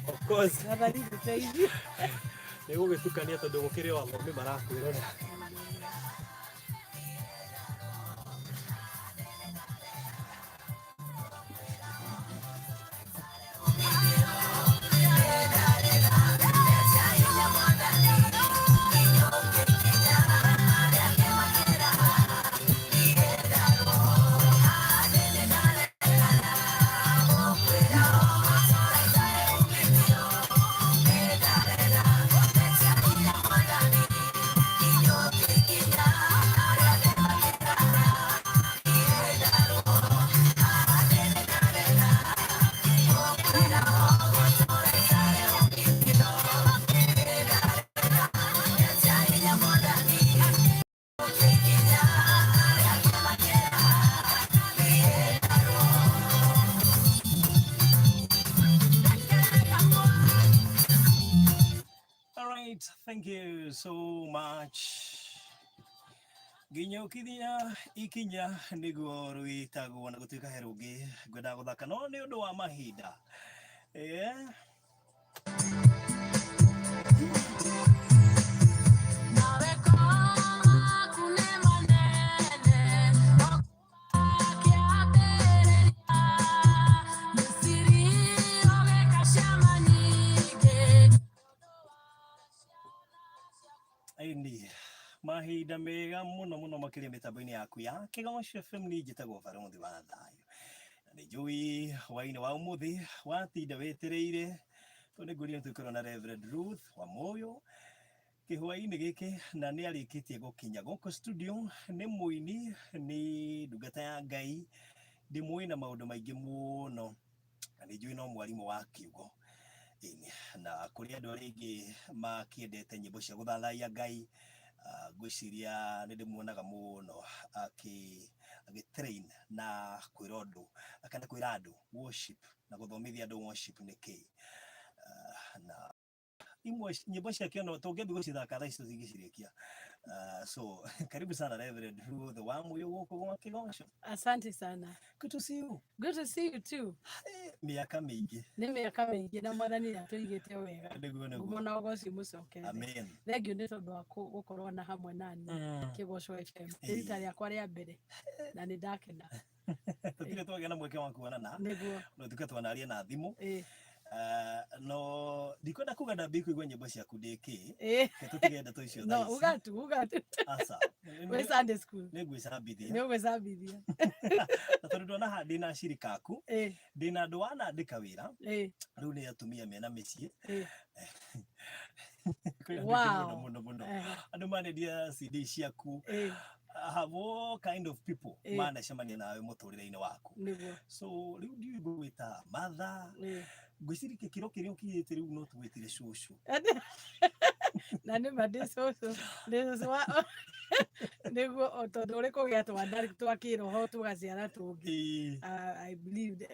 Of course. Nathari gũteithia. Nĩ gũgĩtukania tondũ gũkĩrĩ wathomi marakwĩrora. Thank you so much. Ginyokithia ikinya niguo rwitagwo na gutuika herungi ngwenda guthaka no ni undu wa mahinda. Ini mahinda mega muno makiria mitambo-ini yaku ya Kigosho FM ni njitagwo Barothi wa Thayo na ni njui hwaini wa umuthi watinda wetereire tondu nguria tukorwo na Reverend Ruth wa Moyo kihwaini giki na ni arikitie gukinya guku studio. Ni muini ni ndungata ya Ngai ndimwi na maundu maingi muno na ni njui no mwarimu wa kiugo na kuri andu aringi makiendete nyimbo cia guthathaiya Ngai. Gwiciria ni ndimuonaga muno train na kwira andu kana kwira andu worship na guthomithia andu worship niki na imwe nyimbo ciake no tungiambi gucithaka thaa ici tutingicirikia. So karibu sana Reverend Ruth wa Moyo guku gwa Kigosho. Asante sana. Good to see you. Good to see you too. Miaka mingi. Ni miaka mingi na mwathani atuigite wega. Ngumona ugoci mucokere. Amen. Thengiu ni tondu wa gukorwo na hamwe nani Kigosho FM. Rita riakwa ria mbere na ni ndakena. Tutire twagĩa na mweke wa kuonana. Niguo. No tuke twanaria na thimu. No ndikwenda kuga ndambi kuigua nyimbo ciaku ndiki ke tutigenda tu icio thaa ici. No ugatu asa we Sunday school ni gwicambithia na tondu ndona handi na shirika aku ndina andu wanandika wira riu ni atumia mena micii wow muno andu manendia CD ciaku. Have all kind of people manacemania nawe muturire-ini waku. So riu ndiu gwita mother gwiciri kiro kiria ukinyite riu no tugwitire shushu na ni made soso niguo tondu uri kugia twandari twakiroho tugaciara tungi. I believe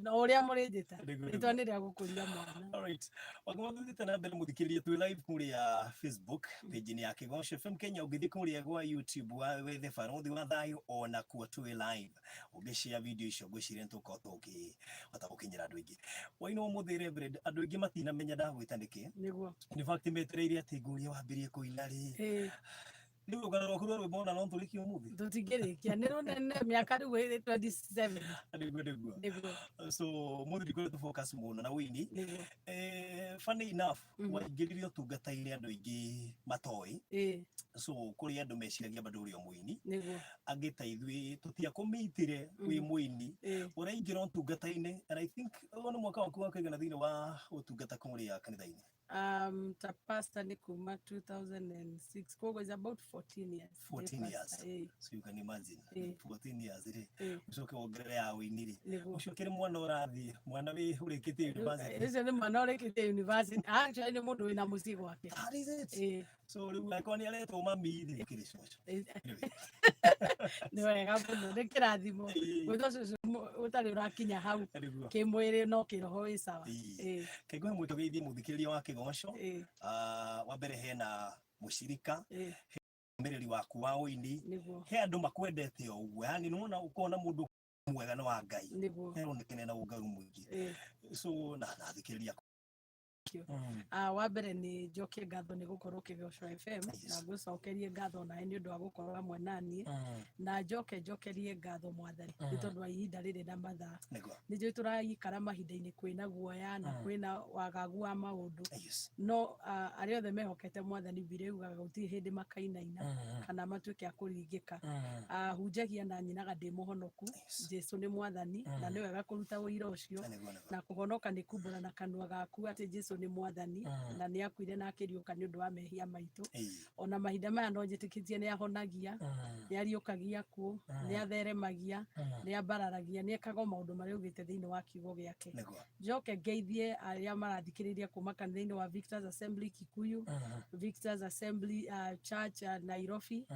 no uria murinjita itwa ni ria gukuria mwana. Alright, wakumuthiite na mbere muthikiririe twi live kuria Facebook page ni ya Kigosho FM Kenya, ugithi kuria gwa YouTube wethe Barothi wa Thayo ona kuo twi live ugishare video icio gwiciria ntuko tuki hota gukinyira andu aingi waino muthi Reverend andu aingi matina menya ndagwita niki niguo in fact metereire ati nguria wambirie kuina ri ni ugarora kuru rwe bona no turiki umuthi tutingirikia ni runene miaka riu 27 niguo. So muthi ndikore tu focus muno na wini funny enough waingiririo tungata-ini andu aingi matoi. So kuri andu meciragia bado uri muini agita ithwi tutia kumitire wi muini uraingira tungata-ini and I think ono mwaka waku wa kaigana thini wa utungata kuria kanitha-ini. Ta pastor ni kuma 2006 kogo is about 14 years. 14 years. So you can imagine 14 years ucoke wongerere ya winiri ucokere mwana urathi mwana wi urikite university. Ese ni mwana urikite university actually ni mundu wina muciĩ gwake. That is it. So riu like ni aletwo mami thi kiricoco ni wega muno ni kirathimo gwitho cucu utari urakinya hau kimwiri no kiroho wi sawa. Kaigua mwito geithie muthikiriria wa Kigosho. Wa mbere hena mushirika mmereri waku wa uini he andu makwendete o uguo yani nuona ukona mundu mwega no wa Ngai hero nikene na ungaru mwingi so na thikiriria wa mbere ni njokie ngatho ni gukorwo Kĩgocora FM na ngũcokerie ngatho nawe nĩ ũndũ wa gũkorwo hamwe naniĩ na njokerie ngatho Mwathani nĩ tondũ wa ihinda rĩrĩ na mathaa nĩ njũĩ tũraikara mahinda-inĩ kwĩna guoya na kwĩna wagagu wa maũndũ no arĩa othe mehokete Mwathani Bibilia yugaga gũtirĩ hĩndĩ makainaina kana matuĩke a kũringĩka. Hunjagia na nyinaga ndĩ mũhonoku, Jesũ nĩ Mwathani na nĩ wega kũruta ũira ũcio na kũhonoka nĩ kumbũra na kanua gaku atĩ Jesũ nĩ Mwathani na nĩ akuire na akĩriũka nĩ ũndũ wa mehia maitũ. Ona mahinda maya no njĩtĩkĩtie nĩ ahonagia, nĩ ariũkagia kuo, nĩ atheremagia, nĩ ambararagia, nĩ ekaga maũndũ marĩa augĩte thĩinĩ wa kiugo gĩake. Njoke ngeithie arĩa marathikĩrĩria kuma kanitha-inĩ wa Victors Assembly Kikuyu, Victors Assembly Church Nairobi,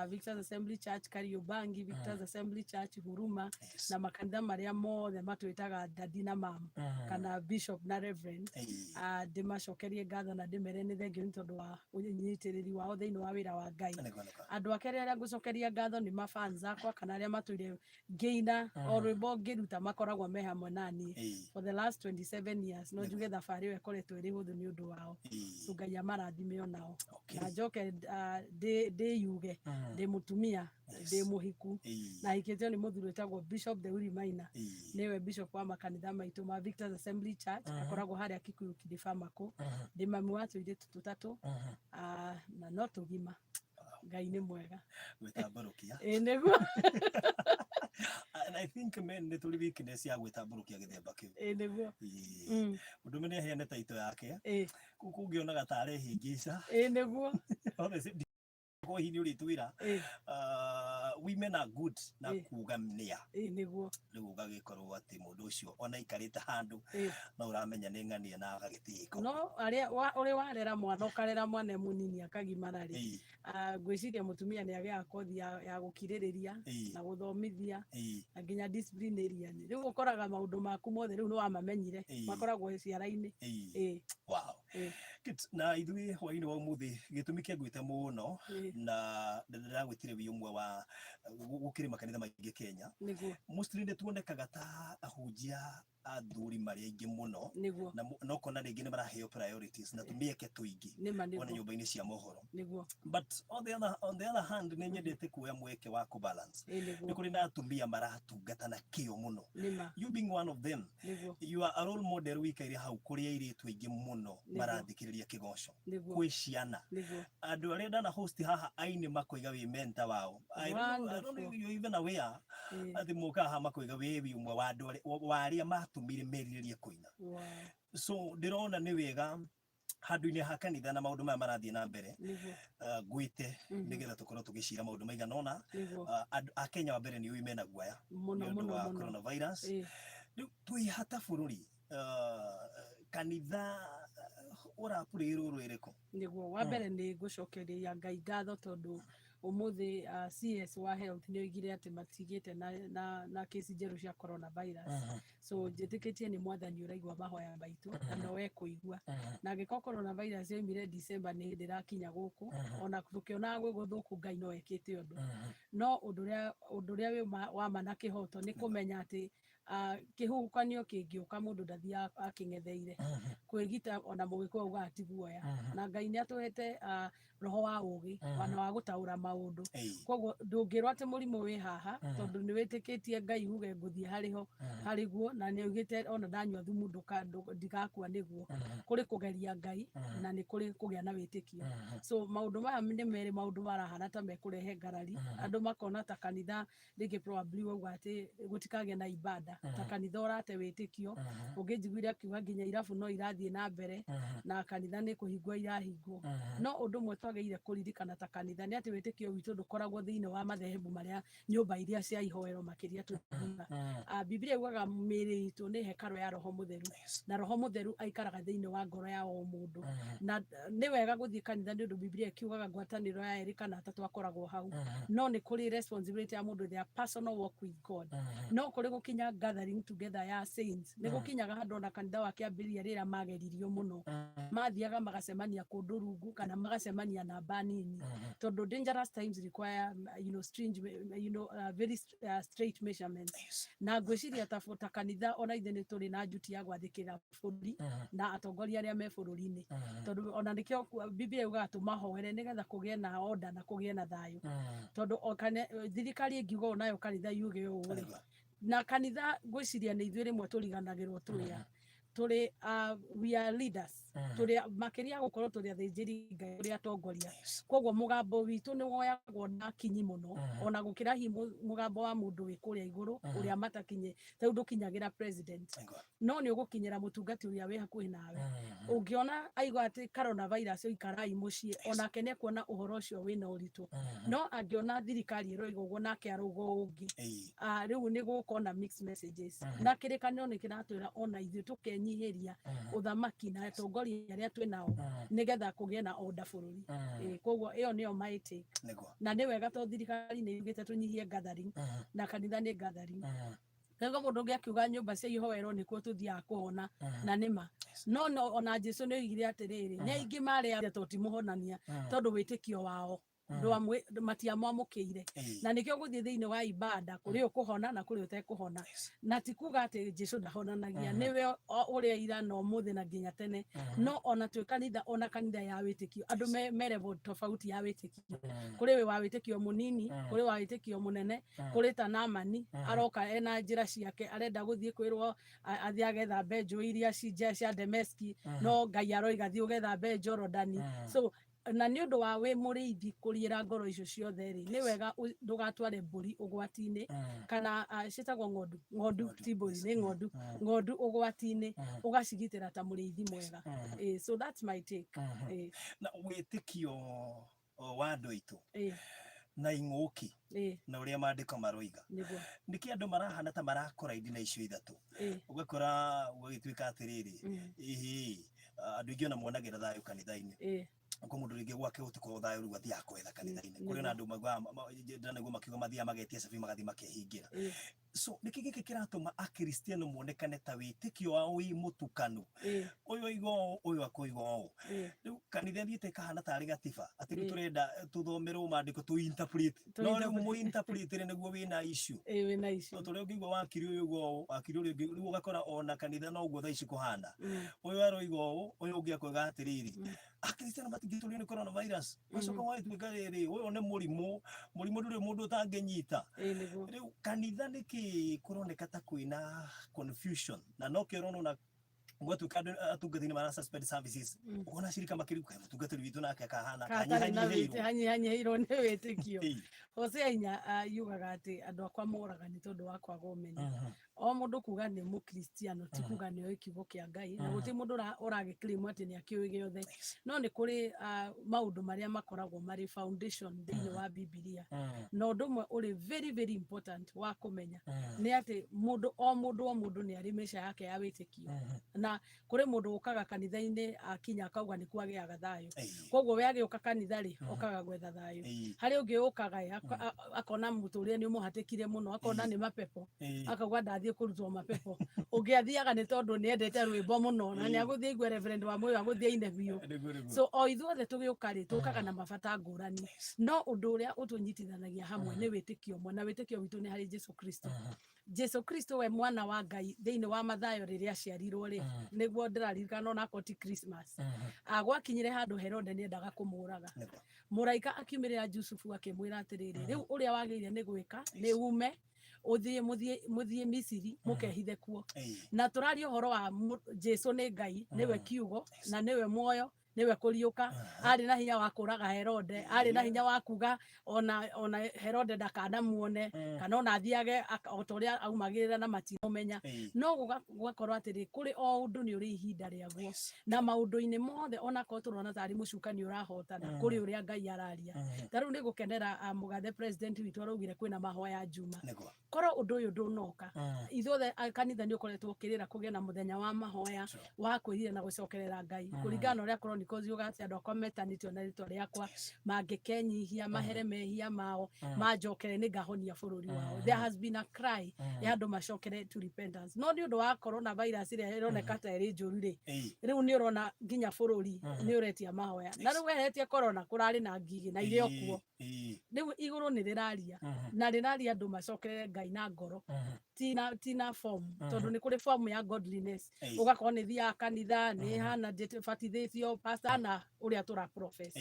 Victors Assembly Church Kariobangi, Victors Assembly Church Huruma na makanitha marĩa mothe matwĩtaga dadi na mama kana bishop na reverend. Ndĩmacokerie ngatho na ndĩmere nĩ thengio nĩ tondũ wa ũnyitĩrĩri wao thĩinĩ wa wĩra wa Ngai. Andũ ake arĩa ngũcokeria ngatho nĩ mafans akwa kana arĩa matũire ngĩina o rwĩmbo ngĩruta makoragwo me hamwe naniĩ for the last 27 years. No njuge thabarĩ ĩyo ĩkoretwo ĩrĩ hũthũ nĩ ũndũ wao, so Ngai amarathime onao. Na njoke ndĩyuge ndĩ mũtumia, ndĩ mũhiku na hikĩtio nĩ mũthuri wĩtagwo Bishop Theuri Maina, nĩwe bishop wa makanitha maitũ ma Victors Assembly Church akoragwo harĩa Kikuyu Kidifamako. Ndĩ mami wa tũirĩtu tũtatũ na no tũgima. Ngai nĩ mwega gwĩtambarũkia nĩguo and I think men nĩ tũrĩ weakness ya gwĩtambarũkia gĩthemba kĩu nĩguo mũndũ mene aheane taito yake kũngĩonaga ta arehĩngĩca nĩguo kwa hini ũrĩtwĩra women are good na kuga nĩa nĩguo rĩu ũgagĩkorwo atĩ mũndũ ũcio ona ikarĩte handũ no ũramenya nĩ ng'ania na agagĩtĩĩko. No arĩa ũrĩ warera mwana ũkarera mwana mũnini akagimara rĩ, ngwĩciria mũtumia nĩ agĩaga kothi ya gũkirĩrĩria na gũthomithia na nginya disciplinarian. Rĩu ũkoraga maũndũ maku mothe rĩu nĩ wamamenyire makoragwo ciara-inĩ. Wow. Na ithuĩ hwainĩ wa ũmũthĩ gĩtũmi kĩa ngwĩte mũno na ndĩragwĩtire wĩ ũmwe wa gũkĩrĩ makanitha maingĩ Kenya mostly nĩ tuonekaga ta ahunjia athuri marĩa aingĩ mũno na ũkona rĩngĩ nĩ maraheo priorities na tũmĩeke tũingĩ ona nyũmba-inĩ cia mohoro. But on the other hand nĩ nyendete kuoya mweke wa kũbalance. Nĩ kũrĩ na atumia maratungata na kĩo mũno, you being one of them. You are a role model wikaire hau kũrĩ airĩtu aingĩ mũno marathikĩrĩria Kĩgoco kwĩ ciana. Andũ arĩa ndana host haha aini makoiga wĩ mentor wao. I don't know you even aware atĩ mũka haha makoiga wĩ ũmwe wa andũ arĩa matumire merirĩrie kũina. So ndĩrona nĩ wega handũ-inĩ ha kanitha na maũndũ maya marathiĩ na mbere gwĩte nĩgetha tũkorwo tũgĩcira maũndũ maigana ũna. A Kenya wa mbere nĩ ũĩ mena guoya nĩ ũndũ wa coronavirus. Rĩu twĩhata bũrũri kanitha ũrapurĩrwo rũrũ ĩrĩkũ? Nĩguo wa mbere nĩ ngũcokeria Ngai ngatho tondũ umuthi CS wa health nĩ oigire atĩ matigĩte na kesi njerũ cia coronavirus. So njĩtĩkĩtie nĩ Mwathani ũraigua mahoya maitũ na nowe kũigua. Na angĩkorwo coronavirus yoimire December nĩ hĩndĩ ĩrakinya gũkũ ona tũkĩonaga gwĩ gũthũku Ngai no ekĩte ũndũ. No ũndũ ũrĩa wĩ wa ma na kĩhoto nĩ kũmenya atĩ kĩhuhũkanio kĩngĩũka mũndũ ndathiaga akĩng'etheire. Kwĩgita ona mũgĩkũyũ augaga ti guoya, na Ngai nĩ atũhete roho wa ũũgĩ wana wa gũtaũra maũndũ. Koguo ndũngĩrwo atĩ mũrimũ wĩ haha tondũ nĩ wĩtĩkĩtie Ngai uge ngũthiĩ harĩ guo na nĩ oigĩte ona ndanyua thumu ndigakua nĩguo. Kũrĩ kũgeria Ngai na nĩ kũrĩ kũgĩa na wĩtĩkio. So maũndũ maya nĩ merĩ maũndũ marahana ta mekũrehe ngarari. Andũ makona ta kanitha rĩngĩ probably wauga atĩ gũtikagĩa na ibada ta kanitha ũrate wĩtĩkio. Ũngĩnjiguire akiuga nginya irabu no irathiĩ na mbere na kanitha nĩ kũhingwo irahingwo. No ũndũ ũmwe twagĩrĩire kũririkana ta kanitha nĩ atĩ wĩtĩkio witũ ndũkoragwo thĩinĩ wa mathehebu marĩa nyũmba iria cia ihoero makĩria tũthiaga. Bibilia yugaga mĩĩrĩ itũ nĩ hekarũ ya Roho Mũtheru na Roho Mũtheru aikaraga thĩinĩ wa ngoro ya o mũndũ. Na nĩ wega gũthiĩ kanitha nĩ ũndũ Bibilia ikiugaga ngwatanĩro ya erĩ kana atatũ akoragwo hau. No nĩ kũrĩ responsibility ya mũndũ their personal walk with God. No kũrĩ gũkinya gathering together ya saints nä gå kinyaga handå ona kanitha wa kä ambä rä rä mageririo må no mathiaga magacemania kå ndå rungu kana magacemania namba nini tondå dangerous times require strange very straight measurements na ngwiciria ta kanitha ona ithe nä tå rä na njuti ya gwathä kä ra bũrũri na atongoria arĩa me bũrũri-inĩ tondũ ona nĩkĩo Biblia yugaga tũmahoere nĩgetha kũgĩe na order na kũgĩe na thayũ tondũ thirikari ĩngiuga ũũ nayo kanitha yuge ũũ rĩ na kanitha ngwĩciria nĩ ithuĩ rĩmwe tũriganagĩrwo tũrĩ we are leaders tũrĩ makĩria gũkorwo tũrĩ athĩnjĩri Ngai tũrĩ atongoria koguo mũgambo witũ nĩ woyagwo na kinyi mũno ona gũkĩra hi mũgambo wa mũndũ wĩ kũrĩa igũrũ ũrĩa matakinye tondũ ndũkinyagĩra president no nĩ ũgũkinyĩra mũtungati ũrĩa wĩ hakuhĩ nawe ũngĩona aigua atĩ coronavirus ĩikarai mũciĩ onake nĩ ekuona ũhoro ũcio wĩna ũritũ no angĩona thirikari ĩroiga ũguo nake arauga ũngĩ rĩu nĩ gũkorwo na mixed messages na kĩrĩkanĩro nĩ kĩratwĩra ona ithuĩ tũkenyihĩria ũthamaki na atongoria arĩa twĩ nao nĩgetha kũgĩe na order bũrũri koguo ĩyo nĩyo my take na nĩ wega tondũ thirikari nĩ yugĩte tũnyihie gathering na kanitha nĩ gathering Nĩguo mũndũ ũngĩ akiuga nyũmba cia ihoero nĩkuo tũthiaga kũhona na nĩma no ona Jesũ nĩ oigire atĩrĩrĩ nĩ aingĩ marĩa tũtimũhonania tondũ wĩtĩkio wao matiamwamũkĩire na nĩkĩo gũthiĩ thĩinĩ wa ibada kũrĩ ũkũhona na kũrĩ ũtekũhona na ti kuga atĩ Jesũ ndahonanagia nĩwe ũrĩa ira na ũmũthĩ na nginya tene no ona twĩ kanitha ona kanitha ya wĩtĩkio andũ me level tofauti ya wĩtĩkio kũrĩ wĩ wa wĩtĩkio mũnini kũrĩ wa wĩtĩkio mũnene kũrĩ ta Naamani aroka ena njĩra ciake arenda gũthiĩ kwĩrwo athiĩ agethambe njũĩ iria cia Dameski no Ngai aroiga thiĩ ũgethambe Jorodani so na nĩ ũndũ wa wĩ mũrĩithi kũriĩra ngoro icio ciothe rĩ nĩ wega ndũgatware mbũri ũgwati-inĩ kana ciĩtagwo ng'ondu ti mbũri nĩ ng'ondu ũgwati-inĩ ũgacigitĩra ta mũrĩithi mwega so that's my take na wĩtĩkio wa andũ aitũ na ing'ũki na ũrĩa maandĩko maroiga nĩkĩ andũ marahana ta marakoraidi na icio ithatũ ũgakora gũgĩtuĩka atĩrĩrĩ andũ aingĩ ona monagĩra thayũ kanitha-inĩ kwa mũndũ rĩngĩ gwake gũtikorwo thayũ rĩu athiaga kwetha kanitha-inĩ kũrĩ na andũ nĩguo makiuga mathiaga magetia cabi magathiĩ makehingĩra so nĩkĩ gĩkĩ kĩratũma akristiano monekane ta wĩtĩkio wao wĩ mũtukanu ũyũ oiga ũũ ũyũ akoiga ũũ rĩu kanitha thiĩte kahana tarĩ gatiba atĩ rĩu tũrenda tũthomerwo maandĩko tũ-interpret no rĩu mũ-interpret nĩguo wĩna issue no tũrĩa ũngĩigua wakiri ũyũ uga ũũ wakiri ũrĩa ũngĩ rĩu ũgakora ona kanitha no ũguo thaa ici kũhana ũyũ aroiga ũũ ũyũ ũngĩ akoiga atĩrĩrĩ akristiano matingĩtũrio nĩ coronavirus macoka gwatuĩka rĩrĩ ũyũ nĩ mũrimũ ndũrĩ mũndũ ũtangĩnyita rĩu kanitha nĩkĩ kũroneka ta kwĩna confusion na no kĩo ũrona gwatuĩka andũ atungatĩri mara suspend services ũkona cirika makĩrĩuka mũtungatĩri witũ nake akahana hanyihanyihĩirwo nĩ wĩtĩkio Hosea 4 yugaga atĩ andũ akwa moraga nĩ tondũ wa kwaga ũmenyo o mũndũ kuga nĩ mũkristiano ti kuga nĩ oĩ kiugo kĩa Ngai na gũtirĩ mũndũ ũragĩclaim atĩ nĩ akĩũĩ gĩothe no nĩ kũrĩ maũndũ marĩa makoragwo marĩ foundation thĩinĩ wa Biblia na ũndũ ũmwe ũrĩ very very important wa kũmenya nĩ atĩ o mũndũ nĩ arĩ mĩca yake ya wĩtĩkio na kũrĩ mũndũ ũkaga kanitha-inĩ akinya akauga nĩ kwagĩaga thayũ koguo we agĩũka kanitha rĩ okaga gwetha thayũ harĩ ũngĩ ũkaga akona mũtũrĩre nĩ ũmũhatĩkire mũno akona nĩ mapepo akauga ndathiĩ kũrutwo mapepo ũngĩ athiaga nĩ tondũ nĩ endete rwĩmbo mũno na nĩ agũthiĩ igwe Reverend wa Mũyũ agũthiĩ aine biũ so o ithuothe tũgĩũka rĩ tũkaga na mabata ngũrani no ũndũ ũrĩa ũtũnyitithanagia hamwe nĩ wĩtĩkio ũmwe na wĩtĩkio witũ nĩ harĩ Jesũ Kristo Jesũ Kristo we mwana wa Ngai thĩinĩ wa Mathayo rĩrĩa aciarirwo rĩ nĩguo ndĩraririkana onako ti Christmas gwakinyire handũ Herode nĩ endaga kũmũraga mũraika akiumĩrĩra Jusufu akĩmwĩra atĩrĩrĩ rĩu ũrĩa wagĩrĩire nĩ gwĩka nĩ ume mũthiĩ Misiri mũkehithe kuo na tũraria ũhoro wa Jesũ nĩ Ngai nĩwe kiugo na nĩwe muoyo nĩwe kũriũka arĩ na hinya wa kũraga Herode arĩ na hinya wa kuga ona Herode ndakanamuone kana ona athiage o ta ũrĩa aumagĩrĩra na matimũmenya no gũgakorwo atĩrĩ kũrĩ o ũndũ nĩ ũrĩ ihinda rĩaguo na maũndũ-inĩ mothe onakorwo tũrona tarĩ mũcukani ũrahotana kũrĩ ũrĩa Ngai araria ta rĩu nĩ gũkenera mũgathe president witũ araugire kwĩna mahoya njuma korwo ũndũ ũyũ ndũnoka ithuothe kanitha nĩ ũkoretwo ũkĩrĩra kũgĩa na mũthenya wa mahoya wa kwĩrira na gũcokerera Ngai kũringana na ũrĩa because you guys ando kometanitio na rito riakwa mangikenyihia mahere mehia mao manjokere ni ngahonia bururi wao. There has been a cry ya andu macokere to repentance, no ni undu wa coronavirus ria ironeka ta iri njuru ri riu ni urona nginya bururi ni uretia mahoya na riu weretie corona kurari na ngigi na irio kuo riu iguru ni riraria na riraria andu macokere Ngai na ngoro tina form tondu ni kuri form ya godliness ugakorwo ni thia kanitha ni hana batithitio pastor na uria tura profess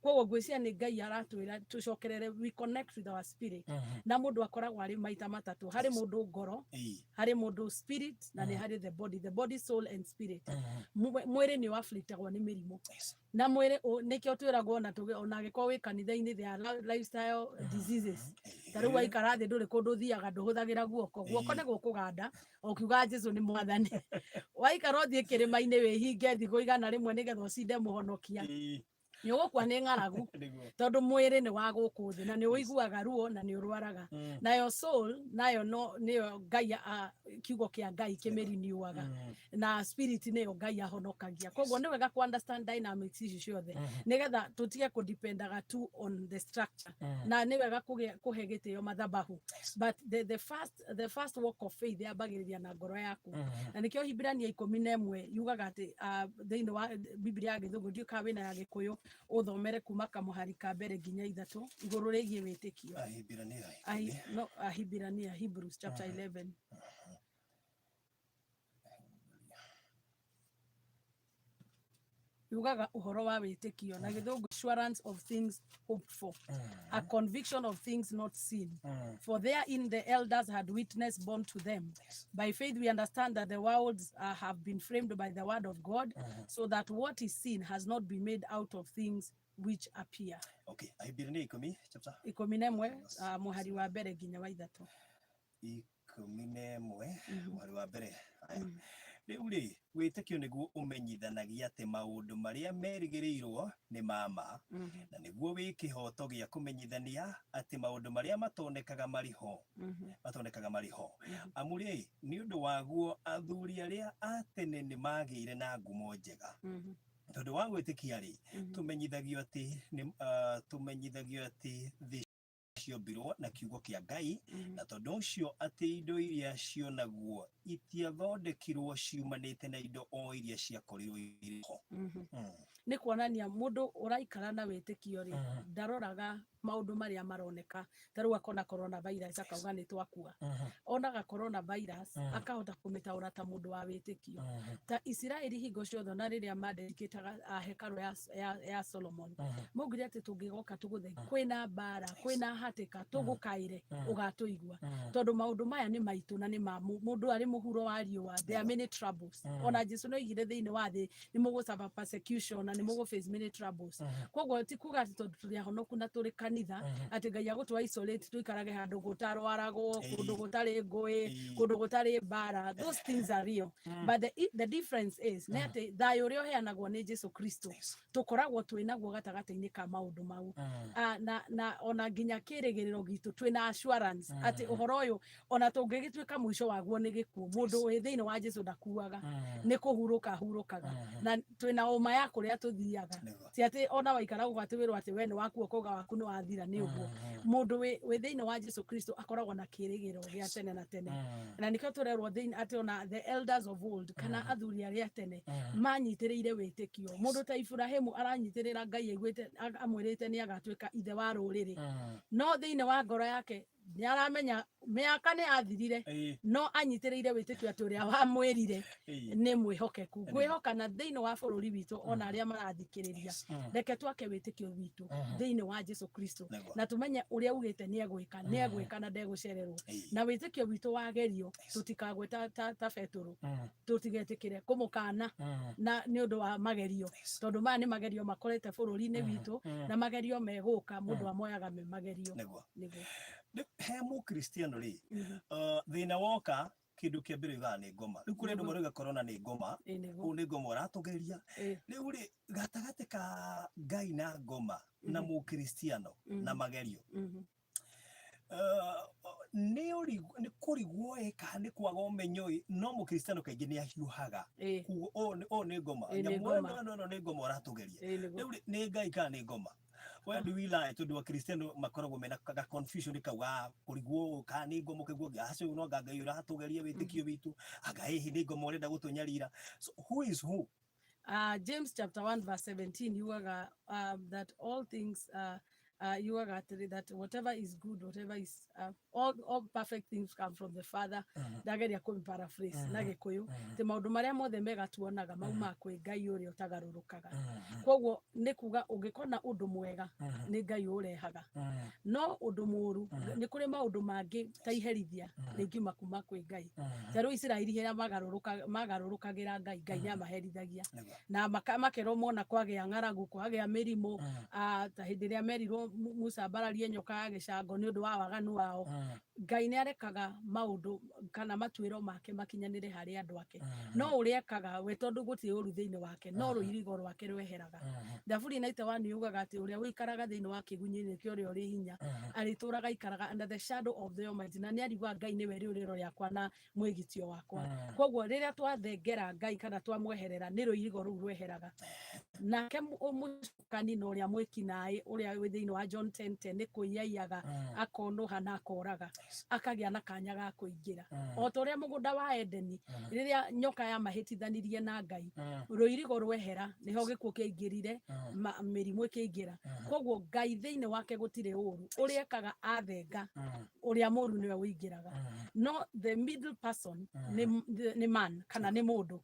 koguo ngwiciria ni Ngai aratwira tucokerere we connect with our spirit na mundu akoragwo ari maita matatu hari mundu ngoro hari mundu spirit na ni hari the body soul and spirit mwiri ni afflictagwo ni mirimu na mwiri nikio twiragwo na ona giko wi kanitha-ini thia lifestyle diseases taru wa ikarathi nduri kundu thiaga nduhuthagira guoko ni gukuganda ukiuga Jesu ni mwathani waikara thie kirima-ini wihinge thiku igana rimwe nigetha ucinde muhonokia ni ugukua ni ng'aragu tondu mwiri ni wa guku thi na ni uiguaga ruo na ni urwaraga nayo soul nayo no niyo Ngai kiugo kia Ngai kimirinyuaga na spirit niyo Ngai ahonokagia koguo ni wega ku understand dynamics ici ciothe nigetha tutige ku dependaga tu on the structure na ni wega kuhe gitio mathabahu but the first walk of faith yambagiriria na ngoro yaku na nikio Hibrania 11 yugaga ati thiini wa Biblia ya Githungu ndiuka wina ya Gikuyu uthomere kuma kamuhari ka mbere nginya 3 iguru rigie witikio Hibrania Hebrews chapter 11 yugaga uhoro wa witikio na Githungu assurance of things hoped for a conviction of things not seen for therein the elders had witness borne to them by faith we understand that the worlds have been framed by the word of God so that what is seen has not been made out of things which appear. Okay, Hibrania 10 chapter 11 muhari wa mbere nginya wa 3 11 muhari wa mbere riu ri witikio niguo umenyithanagia ati maundu maria merigirirwo ni mama na niguo wi kihoto gia kumenyithania ati maundu maria matonekaga mariho amuri ni undu waguo athuri aria atene ni magire na ngumo njega tondu wa gwitikia ri tumenyithagio ati thi ciombirwo na kiugo kia Ngai na tondu ucio ati indo iria cionaguo itiathondekirwo ciumanite na indo o iria ciakorirwo iriho ni kuonania mundu uraikara na witikio ri ndaroraga maundu maria maroneka taru akona coronavirus akauga ni twakua onaga coronavirus akahota kumitaura ta mundu wa witikio ta Israeli hingo ciothe na riria mandikitaga hekalu ya Solomon mugire ati tungigoka tuguthe kwina bara kwina hatika tugukaire ugatuigua tondu maundu maya ni maitu na ni ma mundu ari muhuro wa riua there are many troubles ona Jesu no igire thiini wa thi ni mugucaba persecution na ni mugu face many troubles koguo ti kuga ati tondu turi ahonoku na turi kanitha ati Ngai agutu isolate tuikarage handu gutarwaragwo kundu gutari ngui kundu gutari bara those things are real but the difference is ne ati thayo rio heanagwo ni Jesu Kristo tukoragwo twinaguo gatagati-ini ka maundu mau na ona nginya kirigiriro gitu twina assurance ati uhoro uyu ona tungigituika mwisho waguo ni gikuo mundu wi thiini wa Jesu ndakuaga ni kuhurukaga na twina uma ya kuria tuthiaga ti ati ona waikara ugatiwirwo ati we ni wakuo koga waku ni wathira ni uguo mundu wi thiini wa Jesu Kristo akoragwo na kirigiro gia tene na tene na nikio turerwo thiini ati ona the elders of old kana athuri aria tene manyitiriire witikio mundu ta Ibrahimu aranyitirira Ngai aiguite amwirite ni agatuika ithe wa ruriri no thiini wa ngoro yake ni aramenya miaka ni athirire no anyitiriire witikio ati uria wamwirire ni mwihokeku ngwihoka na thiini wa bururi witu ona aria marathikiriria reke twake witikio witu thiini wa Jesu Kristo na tumenye uria ugite ni egwika na ndegucererwo na witikio witu wagerio tutikagwe ta Petro tutigetikire kumukana na ni undu wa magerio tondu ma ni magerio makorete bururi-ini witu na magerio meguka mundu amoyaga me magerio niguo he mu Kristiano ri thina woka kindu kia mbere ga ni ngoma riu kuri ndu moruga corona ni ngoma u ni ngoma uratugeria riu ri gatagati ka Ngai na ngoma na mu Kristiano na magerio nĩ kũrigwo ĩka nĩ kwaga ũmenyo no mũkristiano kaingĩ nĩ ahiũhaga kuo nĩ ngoma nyamũ ĩno nĩ ngoma ũratũgeria rĩu nĩ Ngai kana nĩ ngoma where do we lie tondũ akristiano makoragwo mena ka confusion kauga kũrigwo kana nĩ ngoma ũkaigua acio no Ngai ũratũgeria wĩtĩkio witũ anga hihi nĩ ngoma ũrenda gũtũnyarira so who is who? James chapter 1 verse 17 yuaga that all things yuaga that whatever is good, whatever is all perfect things come from the Father. Ndageria paraphrase na Gikuyu te maundu maria mothe mega tuonaga mauma kwĩ Ngai ũrĩa ũtagarũrũkaga. Koguo nĩ kuga ũngĩkona ũndũ mwega nĩ Ngai ũrehaga no ũndũ mũru nĩ kũrĩ maũndũ mangĩ ta iherithia rĩngiuma kuma kwĩ Ngai. Ta rĩu Isiraeli hĩrĩa magarũrũkagĩra Ngai nĩ amaherithagia na makerwo mona kwagĩa ng'aragu kwagĩa mĩrimũ ta hĩndĩ ĩrĩa merirwo Musa mbararie nyoka ya gĩcango nĩ ũndũ wa waganu wao. Ngai nĩ arekaga maũndũ kana matuĩro make makinyanĩre harĩ andũ ake no ũrĩa ekaga we tondũ gũtirĩ ũru thĩinĩ wake no rũirigo rwake rweheraga. Thaburi 91 yugaga atĩ ũrĩa wĩikaraga thĩinĩ wa kĩgunyĩ-inĩ kĩa ũrĩa ũrĩ hinya arĩtũraga ikaraga under the shadow of the Almighty na nĩ arigwa Ngai nĩwe rĩũrĩro rĩakwa na mwĩgitio wakwa. Koguo rĩrĩa twathengera Ngai kana twamweherera nĩ rũirigo rũu rweheraga. Nake mũcukani na ũrĩa mwĩkinaĩ ũrĩa wĩ thĩinĩ wa John 10:10 nĩ kũiyaiyaga akonoha na akoraga akagĩa na kanya ga kũingĩra o ta ũrĩa mũgũnda wa Edeni rĩrĩa nyoka yamahĩtithanirie na Ngai rũirigo rwehera nĩho gĩkuũ kĩaingĩrire mĩrimũ ĩkĩingĩra. Koguo Ngai thĩinĩ wake gũtirĩ ũru ũrĩa ekaga athenga ũrĩa mũru nĩwe wĩingĩraga no the middle person nĩ man kana nĩ mũndũ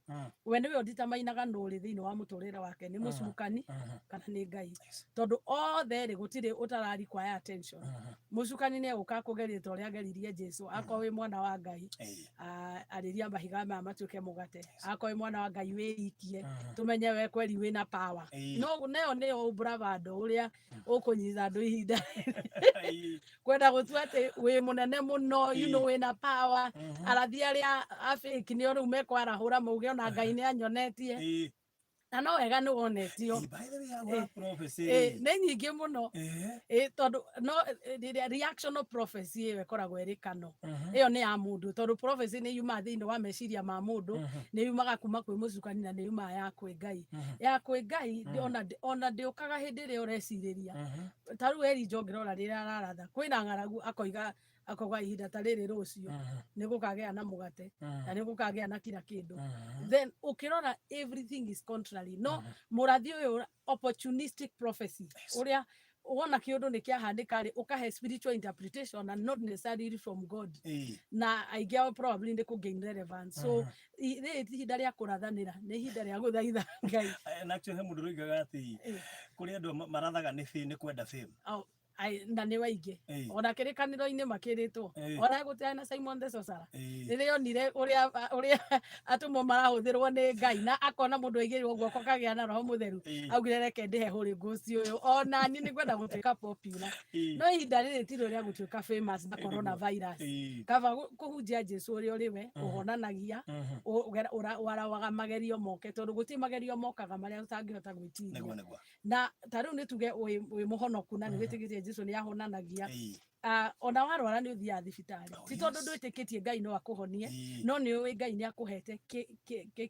we nĩwe ũnditamainaga nũrĩ thĩinĩ wa mũtũrĩre wake nĩ mũcukani kana nĩ Ngai tondũ othe rĩ gũtirĩ ũtarari kwaya attention. Mũcukani nĩ egũka kũgeria ta ũrĩa ageririe Jesũ akorwo wĩ mwana wa Ngai arĩria mahiga maya matuĩke mũgate akorwo wĩ mwana wa Ngai wĩikie tũmenye we kweri wĩna power no nayo nĩyo bravado ũrĩa ũkũnyitha andũ ihinda kwenda gũtua atĩ wĩ mũnene mũno you know wĩna power arathi arĩa afake nĩo rĩu mekwarahũra mauge ona Ngai nĩ anyonetie na no wega nĩ wonetio nĩ nyingĩ mũno tondũ no reactional prophecy ĩyo ĩkoragwo ĩrĩ kano ĩyo nĩ ya mũndũ tondũ prophecy nĩ yumaga thĩinĩ wa meciria ma mũndũ nĩ yumaga kuma kwĩ mũcukani na nĩ yumaga ya kwĩ Ngai. Ya kwĩ Ngai ona ndĩũkaga hĩndĩ ĩrĩa ũrecirĩria ta rĩu Elijah ũngĩrora rĩrĩa araratha kwĩna ng'aragu akoiga ihinda ta rĩrĩ rũciũ nĩ gũkagĩa na mũgate na nĩ gũkagĩa na kila kĩndũ then ukirora everything is contrary no mũrathi ũyũ opportunistic prophecy ũrĩa wona kĩũndũ nĩ kĩahanĩka rĩ ũkahe spiritual interpretation and not necessarily from God na aingĩ ao probably nĩ kũgain relevance so ihinda rĩa kũrathanĩra nĩ ihinda rĩa gũthaitha Ngai na actually he mũndũ roigaga atĩ kũrĩ andũ marathaga nĩ kwenda fame na nĩ waingĩ ona kĩrĩkanĩro-inĩ makĩrĩtwo ona gũtiarĩ na Simon the Sorcerer rĩrĩa onire ũrĩa atũmwo marahũthĩrwo nĩ Ngai na akona mũndũ aigĩrĩrwo guoko kagĩa na roho mũtheru augire reke ndĩhe Holy Ghost ũyũ ona niĩ nĩngwenda gũtuĩka popular no ihinda rĩrĩ ti rĩrĩa gũtuĩka famous na coronavirus kaba kũhunjia Jesũ ũrĩa ũrĩ we ũhonanagia warawaga magerio moke tondũ gũtirĩ magerio mokaga marĩa ũtangĩhota gwĩtiria na ta rĩu nĩ tuge wĩ mũhonoku na nĩ wĩtĩkĩtie Jesũ nĩ ahonanagia ona warwara nĩ ũthiaga thibitarĩ ti tondũ ndwĩtĩkĩtie Ngai no akũhonie no nĩ ũĩ Ngai nĩ akũhete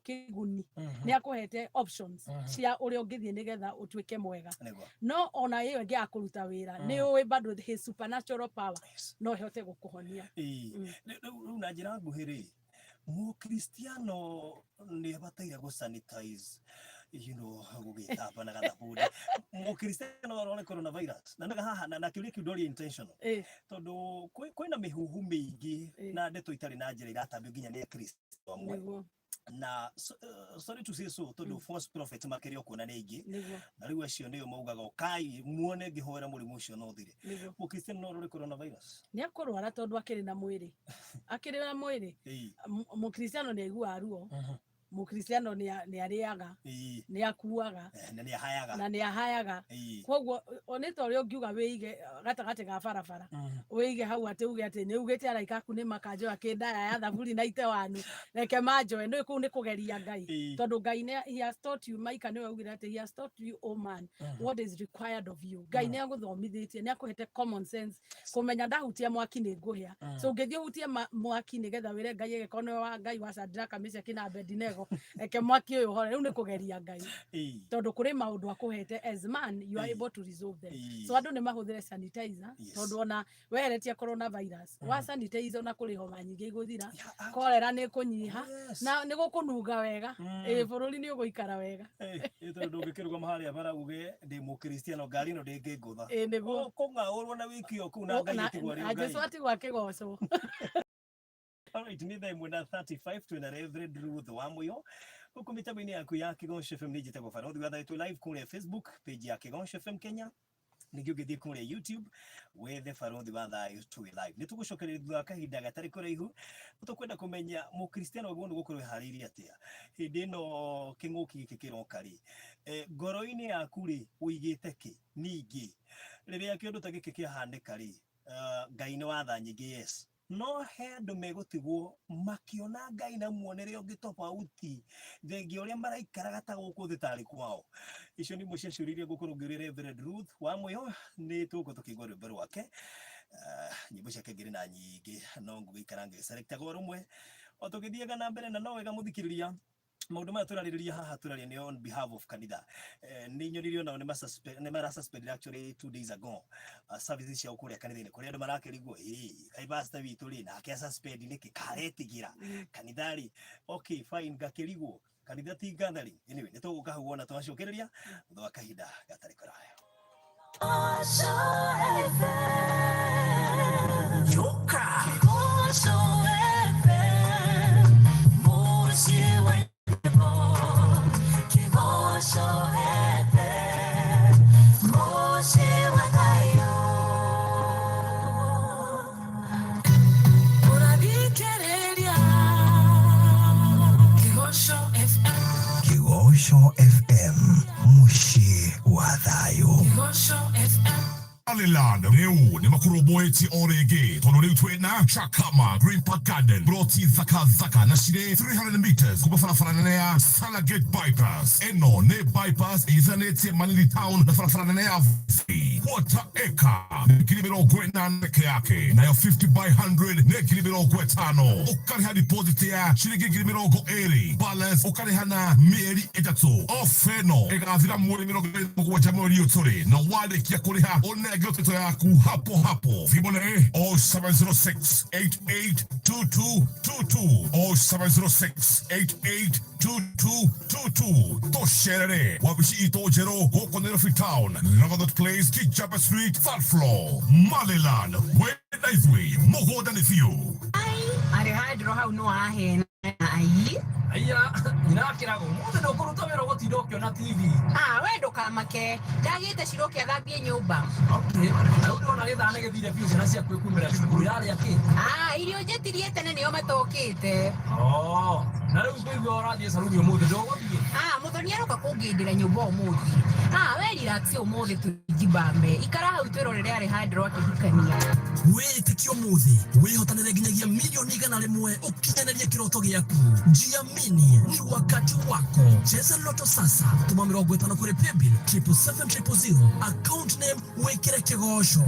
kĩguni nĩ akũhete options cia ũrĩa ũngĩthiĩ nĩgetha ũtuĩke mwega no ona ĩyo ĩngĩ akũruta wĩra nĩ ũĩ bado his supernatural power no ĩhote gũkũhonia. Rĩu na njĩra nguhĩ rĩ mũkristiano nĩ abataire gũsanitize gũgĩtamba na gathabuni mũkristiano arone coronavirus na haha na kĩũria kĩu ndũrĩ intentional tondũ kwĩna mĩhuhu mĩingĩ na ndeto itarĩ na njĩra iratambio nginya nĩ akristo amwe na sorry to say so tondũ false prophet makĩrĩ okuona nĩ aingĩ na rĩu acio nĩo maugaga ũkai muone ngĩhoera mũrimũ ũcio no thire mũkristiano no arore coronavirus nĩ akũrwara tondũ akĩrĩ na mwĩrĩ mũkristiano nĩ aiguaga ruo Mukristiano ni ariaga ni akuaga na ni ahayaga koguo oneta uri ungiuga wige gatagati ga barabara wige hau ati uge ati ni ugite araika aku ni makanjo akindaya ya thaburi na ite wanu reke manjoe ni ku ni kugeria Ngai tondu Ngai ne he has taught you Maika ni ugire ati he has taught you oh man what is required of you Ngai ni aguthomithitie ni akuhete common sense kumenya ndahutia mwaki ni nguhia so ngithio hutie mwaki ni getha wire Ngai egekone wa Ngai wa Shadraka Meshaki na Abednego eke mwaki uyu hore riu ni kugeria Ngai tondu kuri maundu akuhete as man you are able to resolve them so andu ni mahuthire sanitizer tondu ona weheretie coronavirus wa sanitizer na kuri homa nyingi iguthira kolera ni kunyiha na ni gukununga wega bururi ni uguikara wega tondu ngikiruga mahali bara uge ndi mukristiano ngari no ndingi ngutha niguo kungaurwo na wikio ku na Ngai atigwa ri Ngai Jesu atigwa kigoco. Alright, ni thaa imwe na 35 twina Reverend Ruth Wamuyo huku mitambo-ini yaku ya Kigonsho FM nijitagwo Barothi wathaitwo live kuria Facebook page ya Kigonsho FM Kenya ningĩ ũngĩthiĩ kuria YouTube wethe Barothi wa Thayũ twi live nĩtũgũcokereria thutha wa kahinda gatarĩ kũraihu tũkwenda kũmenya mũkristiano wagĩrĩirwo nĩ gũkorwo eharĩirie atĩa hĩndĩ ĩno kĩng'ũki gĩkĩ kĩroka rĩ ngoro-inĩ yaku rĩ ũigĩte kĩ ningĩ rĩrĩa kĩũndũ ta gĩkĩ kĩahanĩka rĩ Ngai nĩ watha nyingĩ yes no he andũ megũtigwo makĩona Ngai na muonere ũngĩ tofauti thengia ũrĩa maraikaraga ta gũkũ thĩ tarĩ kwao icio nĩ imwe cia ciũria iria ngũkorwo ngĩũria Reverend Ruth Wamuyo nĩ tũgũkorwo tũkĩigua rwĩmbo rwake nyĩmbo ciake ngĩrĩ na nyingĩ no ngũgĩikara ngĩselectaga rũmwe o tũgĩthiaga na mbere na no wega mũthikĩrĩria maundu maya turarĩrĩria haha turaria ni on behalf of kanitha ni nyonirio nao ni mara suspended actually 2 days ago services cia kuria kanitha-inĩ kuria andu marakĩrigwo kai pastor witũ rĩ nake suspend nĩkĩ karetigira kanitha rĩ okay fine gakĩrigwo kanitha ti gathering anyway nĩtũgũka hau wona twacokereria thutha wa kahinda gatarĩ kũraya Kigosho FM mushi wa Thayũ. Aliland rĩu nĩ makuroboeti o rĩngĩ tondũ rĩu twĩna Chakama Green Park Garden broti thaka na cirĩ 300 meters kuma barabara nene ya Salagate bypass ĩno nĩ bypass ĩithanĩtie Manili town na barabara nene ya quarter acre nĩ ngiri mĩrongo ĩnana peke yake nayo 50 by 100 nĩ ngiri mĩrongo ĩtano ũkarĩha deposit ya ciringi ngiri mĩrongo ĩrĩ balance ũkarĩha na mĩeri ĩtatũ off ĩno ĩgathira mweri mĩrongo ĩrĩ na mũgwanja mweri ũyũ tũrĩ na warĩkia kũrĩha Groteto yaku hapo hapo Vibone 0706882222 0706882222 Tosherere wabishi ito jero Goko Nairobi Town Lagodot Place Kijaba Street 3rd floor Maliland Wednesday Mogoda Nifio Ari hydro hau no ahe ai aya ninakirago muthe ndo kurutomera gutindokyo na TV we ndukamake ndagite cirokia thambie nyumba okay au ndona githane githire biu ciana cia kwikumira cukuru yari aki irio njetirie tene nio matokite na riu ngũigua ũrathiĩ caruni ũmũthĩ ndũgũthiĩ mũthoni aroka kũngĩndĩra nyũmba ũmũthĩ we relax ũmũthĩ tũjibambe ikara hau twĩrorere arĩ handro akĩhikania wĩtĩkia ũmũthĩ wĩhotanĩre nginyagia milioni 100 ũkinyanĩrie kĩroto gĩaku jiamini ni wakati wako cheza loto sasa tuma 50 kuri paybill 77700 account name wekere Kigosho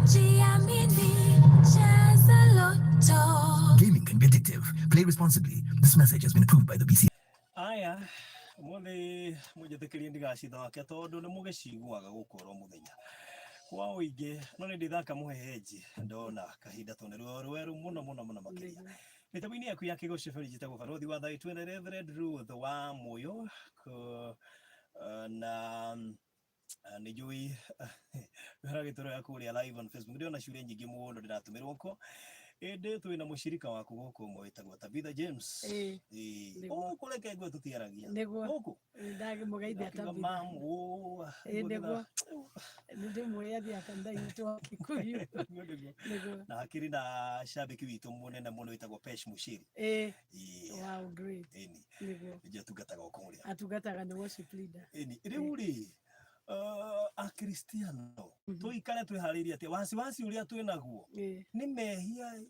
jiamini cheza loto. Gaming can be addictive. Play responsibly. This message has been approved by the BC. Aya mothe mũnjĩtĩkĩrie ndigacithake tondũ nĩ mũgĩciguaga gũkorwo mũthenya kwa ũingĩ no nĩ ndĩthaka mũhehenji ndona kahinda to nĩ rwerũ mũno makĩria mĩtambo-inĩ yaku ya Kigosho FM njĩtagwo Barothi wa Thayũ twĩna Reverend Ruth Wamuyo na nĩ njũĩ wĩra gĩtũro ya kũrĩa live on Facebook ndĩona ciũria nyingĩ mũno ndĩratũmĩrwo ko ende twina mushirika waku guku umwe witagwo Tabitha James kureke ngwe tutiaragia guku ndage mugeithia Tabitha mamu niguo ndimweyathi akandaitwa Kikuyu na akiri na shabiki witu munene muno witagwo Pesh Mushiri wow great niguo je tugataga okuria atugataga ni worship leader riu ri Akristiano tuikare twihariria ati wasiwasi uria twinaguo ni mehia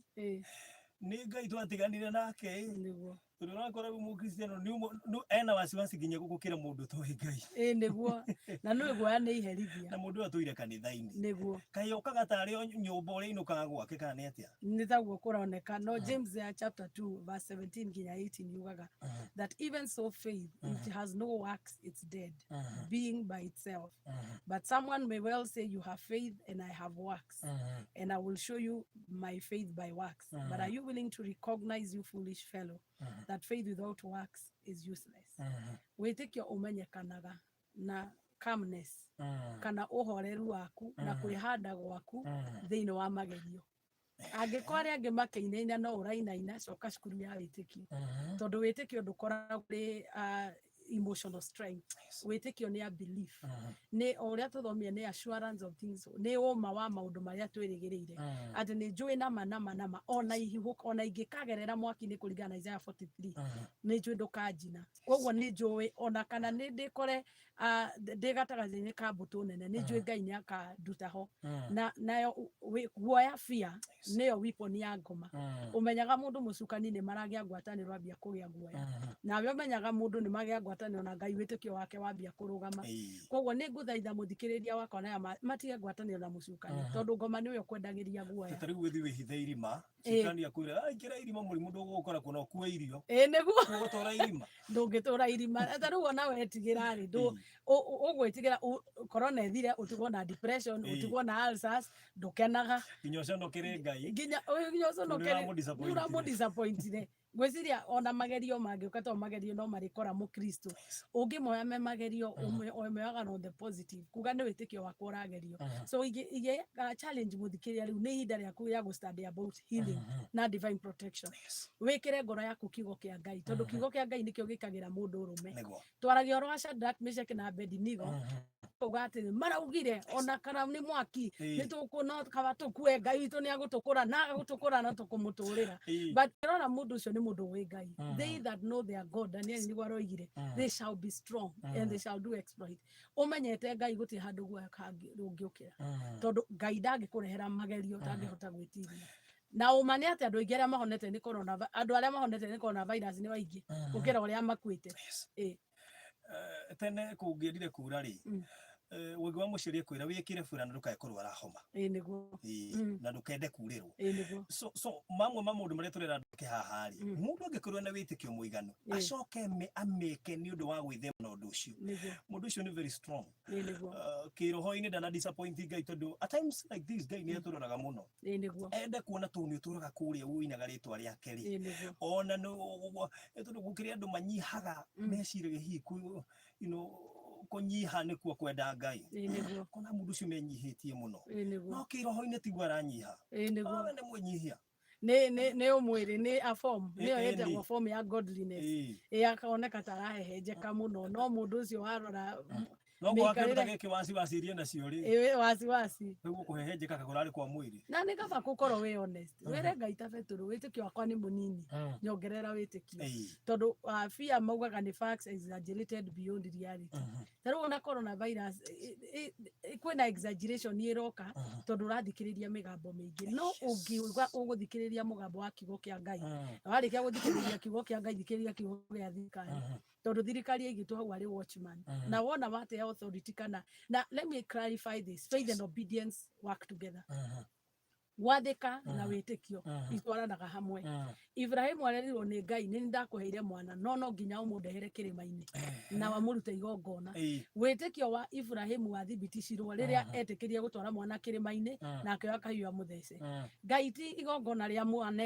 ni Ngai twatiganire nake niguo turakora Mukristiano ni ena wasiwasi nginya gukukira mundu tohi Ngai niguo na no guoya ni iherithia na mundu atuire kanitha-ini niguo kayo kagatari nyumba uri inukaga gwake kana atia nitaguo kuroneka no James chapter 2 verse 17 nginya 18 yugaga that even so faith it has no works it's dead being by itself but someone may well say you have faith and I have works and I will show you my faith by works but are you willing to recognize, you foolish fellow, that faith without works is useless? Witikio umenyekanaga na calmness kana uhoreru waku na kwihanda gwaku thiini wa magerio angikorwo angi makeinaina no urainaina coka cukuru ya witikio tondu witikio ndukoragwo ri emotional strength witikio ni a belief ni uria tuthomia ni assurance of things ni uma wa maundu maria twirigiriire ati ni njui nama ona ihihuka ona ingikagerera mwaki ni kuringana na Isaiah 43 ni njui ndukanjina koguo ni njui ona kana ni ndikore ndigatagathini ka mbutu nene ni njui Ngai ni akanduta ho na nayo guoya fear niyo weapon ya ngoma umenyaga mundu mucukani ni maragia ngwataniro ambia kugia guoya nawe umenyaga mundu ni magia ngwataniro na Ngai witikio wake wambia kurugama koguo ni nguthaitha muthikiriria wakwa na matige ngwataniro na mucukani tondu ngoma niyo kwendagiria guoya tutari gwithi wihithe irima cukani akwira kira irima murimu ndugukora kuno kuwe irio niguo gutora irima ndungitura irima taru ona wetigira ri ugwitigira corona ethire utigwo na depression utigwo na ulcers ndukenaga nginya ucio kiri Ngai nginya ucio no kiri disappointed gwiciria ona magerio mangiuka to magerio no marikora mukristo ungimoya me magerio umeaga no the positive kuga ni witikio wakwa uragerio so ige challenge muthikiria riu ni hinda riaku ya go study about healing na divine protection wikire ngoro yaku kiugo kia Ngai tondu kiugo kia Ngai nikio gikagira mundu urume twaragia oro Shadrach Meshach na Abednego ugati maraugire ona kana ni mwaki ni tukuna kaba tukue Ngai witu ni agutukura na tukumuturira but rora mundu ucio ni mundu wi Ngai they that know their God Daniel ni gwaroigire they shall be strong and they shall do exploit umenyete Ngai guti handu gwa kangi rungiukira tondu Ngai ndangikurehera magerio tangihota gwitiria na umane ati andu aingĩ arĩa mahonete ni corona andu arĩa mahonete ni corona virus ni waingĩ gukira uria makuite tene kungirire kura ri wengi wa muciria kwira wikire fura na ndukae kurwara homa niguo na ndukende kurirwo niguo so mamwe mamundu maria turera nduke haha ri mundu angikorwo na witikio muiganu acoke ameke ni undu wa gwithema na undu ucio mundu ucio ni very strong kiroho-ini ndana disappoint Ngai tondu at times like this Ngai ni aturoraga muno ende kuona tu ni uturaga kuria uinaga ritwa riake ri ona no tondu gukiria andu manyihaga meciragia hihi kunyiha ni kuo kwenda Ngai kuna mundu ucio menyihitie muno no kiroho-ini tigwa aranyiha ni munyihia ne umwiri ni a form ni yetagwo form ya godliness akaoneka tarahehenjeka muno no mundu ucio warora no gwakenda giki wasiwasirie na cio ri wasiwasi niguo kuhehenjeka kagurari kwa mwiri na ni kaba gukorwo wi honest were Ngai tabeturu witikio wakwa ni munini nyongerera witikio tondu fear maugaga ni facts exaggerated beyond reality taru ona coronavirus kwina exaggeration iroka tondu urathikiriria migambo mingi no ungiuga uguthikiriria mugambo wa kiugo kia Ngai warikia guthikiriria kiugo kia Ngai thikiriria kiugo gia thirikari tondu thirikari igitwo hau ari watchman na wona wate authority kana na let me clarify this faith and obedience work together wathika na witikio itwaranaga hamwe Ibrahimu arerirwo ni Ngai ni ndakuheire mwana no nginya umudehere kirima-ini na wamurute igongona witikio wa Ibrahimu wathibitishirwo riria etikirie gutwara mwana kirima-ini na akioya kahiu amuthece Ngai ti igongona ria mwana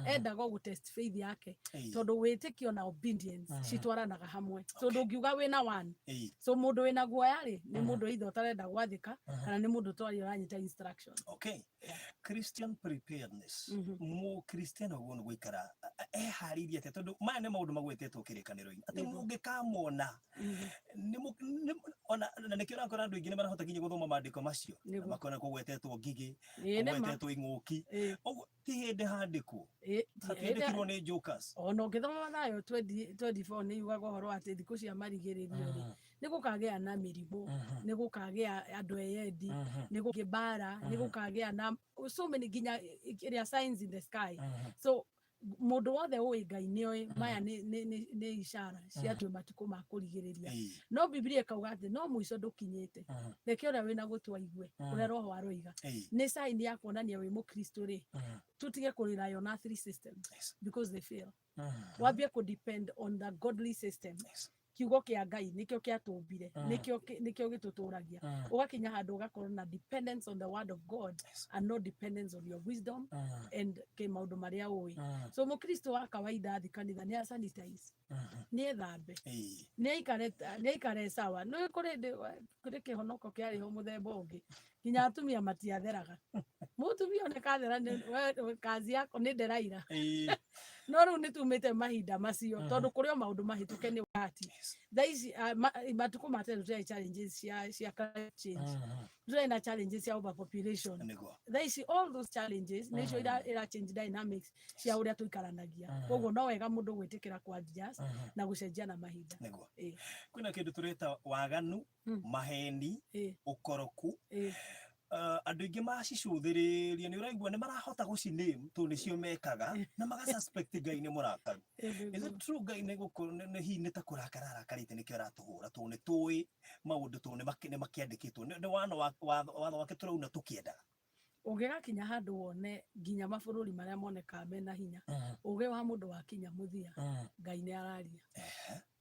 endaga gu test faith yake tondu witikio na obedience citwaranaga hamwe so ndungiuga wina one so mundu wina guoya ri ni mundu either utarenda gwathika kana ni mundu twari uranyita instruction Christian preparedness mu Christian uguo gwikara eharirie ate tondu maya nĩ maũndũ magwetetwo kĩrĩkanĩro-inĩ atĩ mũngĩkamona ona na nĩkĩo ũrakora andũ aingĩ nĩ marahota nginya gũthoma maandĩko macio makona kũgwetetwo ngigĩ kũgwetetwo ing'ũki ũguo ti hĩndĩ handĩkwo hatĩndĩkirwo nĩ Jokers ona ũngĩthoma nayo 24 nĩ yugaga ũhoro atĩ thikũ cia marigĩrĩrio rĩ nĩ gũkagĩa na mĩrimũ nĩ gũkagĩa andũ eyendi nĩ gũkĩmbara nĩ gũkagĩa na so many nginya ĩrĩa signs in the sky so mũndũ wothe ũĩ Ngai nĩoĩ maya nĩ ishara ciatue matukũ ma kũrigĩrĩria no Biblia ĩkauga atĩ no mũico ndũkinyĩte reke ũrĩa wĩna gũtũ aigue ũrĩa roho aroiga nĩ sign ya kuonania wĩ mũkristo rĩ tutige kũrĩra on earthly systems because they fail wambie ku depend on the godly system kiugo kĩa Ngai nĩkĩo kĩatũmbire nĩkĩo gĩtũtũragia ũgakinya handũ ũgakorwo na dependence on the word of God and no dependence on your wisdom and maũndũ marĩa ũĩ so mũkristo wa kawaida athi kanitha nĩ sanitize nĩ ethambe nĩ aikare sawa nĩ kũrĩ kĩhonoko kĩarĩho mũthemba ũngĩ nginya atumia matiatheraga mũtumia one kathera kazi yako nĩ nderaira no rĩu nĩ tumĩte mahinda macio tondũ kũrĩ o maũndũ mahĩtũke nĩ wakati thaa ici matukũ ma tene tũrĩ challenges cia climate change tũrĩ na challenges cia overpopulation thaa ici all those challenges nĩ cio ira change dynamics cia ũrĩa tũikaranagia koguo no wega mũndũ gwĩtĩkĩra kwa adjust na gũcenjia na mahinda kwĩna kĩndũ tũreta waganu maheni ũkoroku andũ aingĩ macicũthĩrĩria nĩ ũraigua nĩ marahota gũciname tondũ nĩcio mekaga na magasuspect Ngai nĩ mũrakaru is it true Ngai nĩ gũkorwo nĩ hihi nĩ ta kũrakara arakarĩte nĩkĩo aratũhũra tondũ nĩ tũĩ maũndũ tondũ nĩ makĩandĩkĩtwo nĩ watho wake tũrauna tũkĩendaga ũngĩgakinya handũ wone nginya mabũrũri marĩa monekaga mena hinya ũgĩ wa mũndũ wakinya mũthia Ngai nĩ araria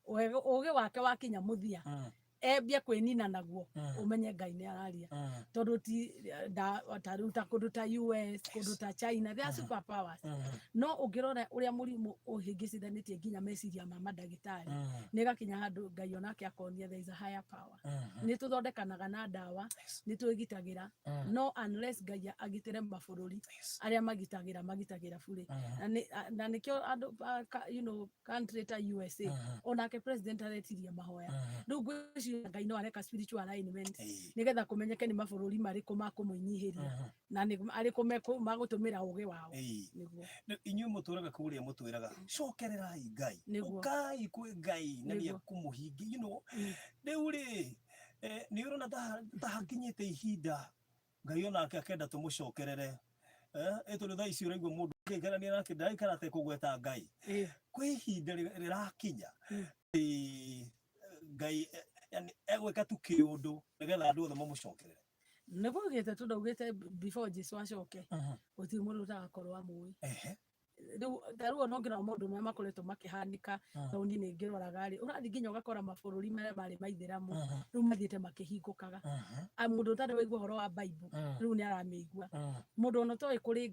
ũgĩ wake wakinya mũthia ebia kwĩnina naguo umenye Ngai nĩ araria tondũ ti ta kũndũ ta US kũndũ ta China they are super powers no ũngĩrora ũrĩa mũrimũ ũhĩngĩcithanĩtie nginya meciria ma mandagĩtarĩ nĩ gakinya handũ Ngai onake akonia there is a higher power nĩ tũthondekanaga na ndawa nĩ twĩgitagĩra no unless Ngai agitĩre mabũrũri arĩa magitagĩra bure na nĩkĩo andũ country ta USA onake president aretirie mahoya rĩu ngwĩciria Ngai no areka spiritual alignment nigetha kumenyeke ni mabũrũri marĩkũ makũmũinyihiria na nĩ arĩkũ magũtũmĩra ũgĩ wao nĩguo inyuĩ mũtũraga kũrĩa mũtwĩraga cokererai Ngai ũkai kwĩ Ngai na nĩ ekũmũhingia rĩu rĩ nĩ ũrona ta hakinyĩte ihinda Ngai onake akenda tũmũcokerere tondũ thaa ici ũraigua mũndũ ũkĩikarania nake ndaikara atekũgweta Ngai kwĩ ihinda rĩrakinya Ngai yani egwĩka tu kĩũndũ nĩgetha andũ othe mamũcokerere nĩgũgĩte tũdaugĩte before Jesũ acoke gũtirĩ mũndũ ũtagakorwo amũĩ rĩu ona ũngĩrora maũndũ marĩa makoretwo makĩhanĩka taũni-inĩ ngĩroraga rĩ ũrathiĩ nginya ũgakora mabũrũri marĩa marĩ maithĩramu rĩu mathiĩte makĩhingũkaga mũndũ ũtarĩ waigua ũhoro wa Bible rĩu nĩ aramĩigua mũndũ ona ũtoĩ kũrĩ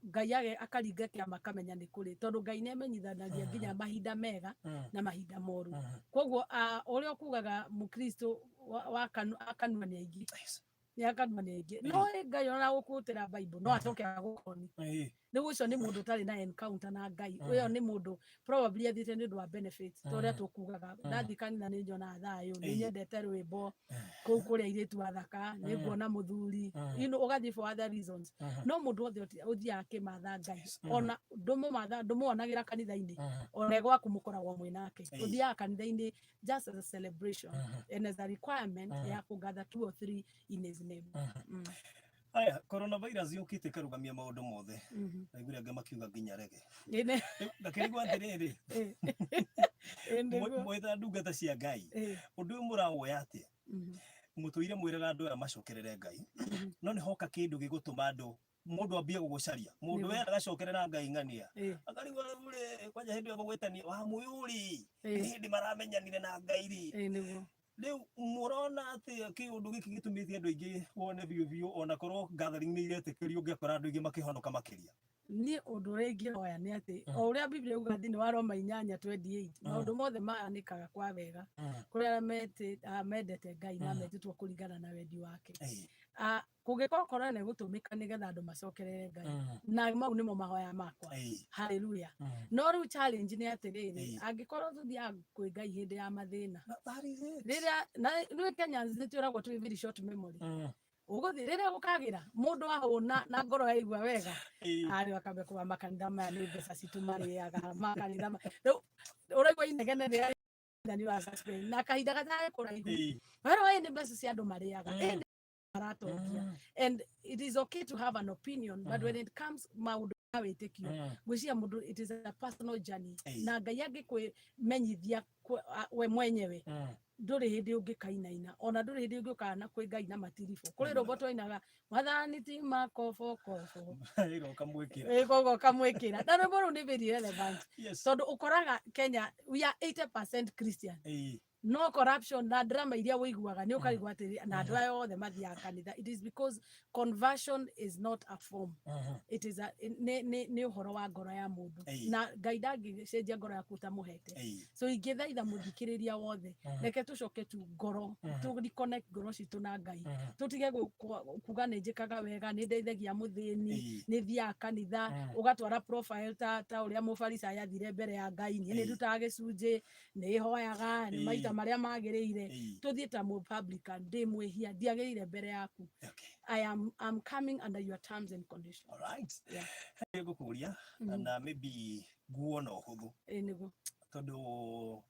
Ngai akaringa kĩama akamenya nĩ kũrĩ tondũ Ngai nĩ amenyithanagia nginya mahinda mega na mahinda moru koguo ũrĩa ũkugaga mũkristo akanua nĩ aingĩ no Ngai ona gũkũtĩra Bible no acoke agũkoni rĩu ũcio nĩ mũndũ ũtarĩ na encounter na Ngai ũyũ nĩ mũndũ probably athiĩte nĩ ũndũ wa benefits torĩa tũkugaga ndathiĩ kanitha nĩ nyonaga thayũ nĩ nyendete rwĩmbo kũu kũrĩa airĩtu athaka nĩ nguona mũthuri ũgathiĩ for other reasons no mũndũ wothe ũthiaga akĩmatha Ngai ona ndũmwonagĩra kanitha-inĩ ona gwaku mũkoragwo mwĩ nake ũthiaga kanitha-inĩ just as a celebration and as a requirement ya kũgather 2 or 3 in his name aya coronavirus yũkĩte ĩkarũgamia maũndũ mothe naiguria angĩ makiuga nginya rege ngakĩrigwo atĩrĩrĩ mwĩta ndungata cia Ngai ũndũ ũyũ mũrawoya atĩa mũtũire mwĩraga andũ aya macokerere Ngai no nĩ hoka kĩndũ gĩgũtũma andũ mũndũ ambie gũgũcaria mũndũ we agacokerera Ngai ng'ania akarigwo rĩu kwanja hĩndĩ ĩyo gũgwĩtania wa mũyũri hĩndĩ maramenyanire na Ngai rĩ rĩu mũrona atĩ kĩũndũ gĩkĩ gĩtũmĩte andũ aingĩ wone biũ ona korwo gathering nĩ iretĩkĩrio ũngĩakora andũ aingĩ makĩhonoka makĩria ni undu ringi hoya ni ati o uria Biblia yuga thini wa Roma 8:28 maundu mothe maanikaga kwa wega kuria mendete Ngai na metitwo kuringana na wendi wake. Kugikora korwo ni gutumika nigetha andu macokerere Ngai na mau nimo mahoya makwa. Hallelujah. No riu challenge ni atiriri angikorwo tuthia kwi Ngai hindi ya mathina riria na riu Kenyans ni twiragwo twi very short memory. Uguthi riria gukagira mundu ahuna na ngoro yaigua wega ari akambe kuba makanitha maya ni mbeca citumariaga makanitha riu uraigua inegene ria ni wa suspend na kahinda gatari kuraihu wero ni mbeca cia andu mariaga and it is okay to have an opinion but when it comes maundu awitikio gwiciria mundu it is a personal journey na Ngai angikwimenyithia we mwenyewe nduri hindi ungikainaina ona nduri hindi ungikana kwi Ngai na matirifu kuri roboto inaga mathani ti makofo igo kamwikira na roboto ni very relevant tondu ukoraga Kenya we are 80% Christian no corruption na drama iria wiguaga ni ukarigwa atiri na andu ayo othe mathia kanitha. It is because conversion is not a form, it is a ni uhoro wa ngoro ya mundu na Ngai ndangicenjia ngoro yaku tamuhete. So ingithaitha muthikiriria wothe reke tucoke tu ngoro tu reconnect ngoro citu na Ngai tutige kuga ni njikaga wega ni ndeithagia muthini ni thia kanitha ugatwara profile ta uria mufarisa yathire mbere ya Ngai ni ndutaga gicunji ni hoyaga ni maita maria magirire tuthie ta mu publican ndi mwihia ndiagirire mbere yaku. I'm coming under your terms and conditions. All right. Gukuria na maybe guona uhuthu nigo tondu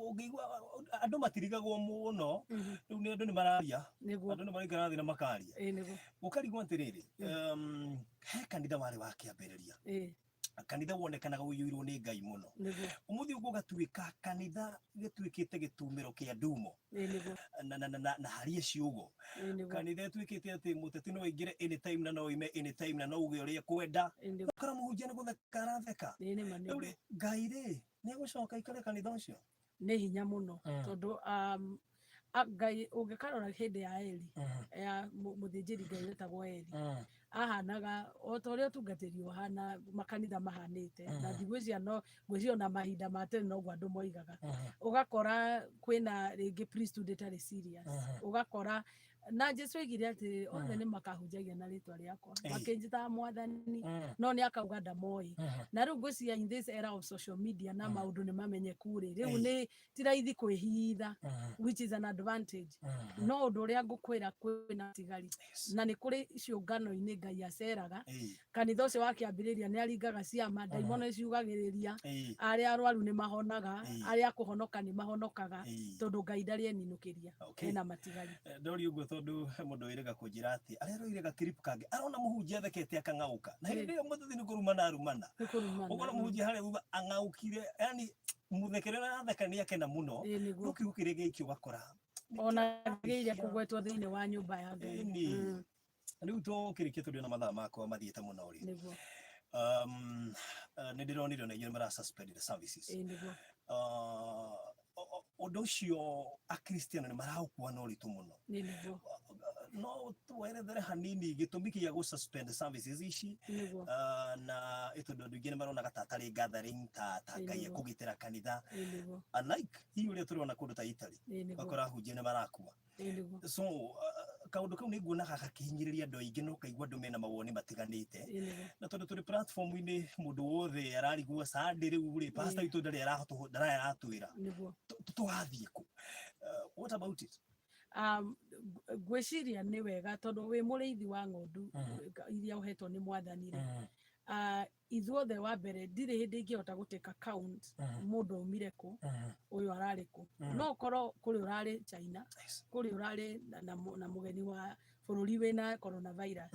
ugigwa andu matirigagwo muno riu ni andu ni mararia andu ni maraikara thina makaria nigo ukarigwo atiriri he kanitha wari wa kiambiriria kanitha wonekanaga uyuirwo ni Ngai muno umuthi ugo gatuika kanitha gituikite gitumiro kia ndumo na harie ciugo kanitha tuikite ati muteti no ingire anytime na no ime anytime na no uge uria kwenda ukara muhunjia ni guthekara theka Ngai ri ni gucoka ikare kanitha ucio ni hinya muno tondu Ngai ungikarora hindi ya Eli ya muthinjiri Ngai wetagwo Eli ahanaga o ta uria tungatirio hana makanitha mahanite na thigwicia no gwiciona na mahinda mate no gwa andu moigaga ugakora kwina ringi priesthood itari serious ugakora na Jesu igire ati othe ni makahunjagia na ritwa riakwa makinjita mwathani no ni akauga ndamoi na riu gwiciria in this era of social media na maundu ni mamenye kuri riu ni tiraithi kwihitha which is an advantage no undu uria ngukwira kwina tigari na ni kuri ciungano-ini Ngai aceraga kanitha ucio wakiambiriria ni aringaga ciama ndaimono ciugagiriria aria arwaru ni mahonaga aria kuhonoka ni mahonokaga tondu Ngai ndari eninukiria ena matigari ndori uguo tondu mundu wirega kunjira ati aria roirega clip kange arona muhunjia thekete akangauka na hindi iyo muththi ni kurumana arumana ukona muhunjia haria thutha angaukire yani muthekerera athekania akena muno ukirugirige iki ugakora ona geire kugwetwo thiini wa nyumba ya Ngai riu tukirikia tundu na mathaa makwa mathiete muno ri ni ndironire na mara suspend the services undu ucio a Christian ni maraukua no ritu muno no tuwerethere hanini gitumi kia gu suspend services ici na itundu ndu ingine marona gatatari gathering ta Ngai kugitira kanitha unlike hiyo ile turiona kundu ta Italy bakora hujene marakua so kaundu kau ni nguona gakihinyiriria andu aingi no kaigua andu mena mawoni matiganite na tondu turi platform ini mundu wothe ararigua Sunday riu ri pastor itu ndari aratwira tugathie ku what about it? Gwiciria ni wega tondu wi muriithi wa ng'ondu iria uhetwo ni mwathani ithuothe wa mbere ndiri hindi ingihota guteka account mundu umire ku uyu arari ku no korwo kuri urari China kuri urari na mugeni wa bururi wina coronavirus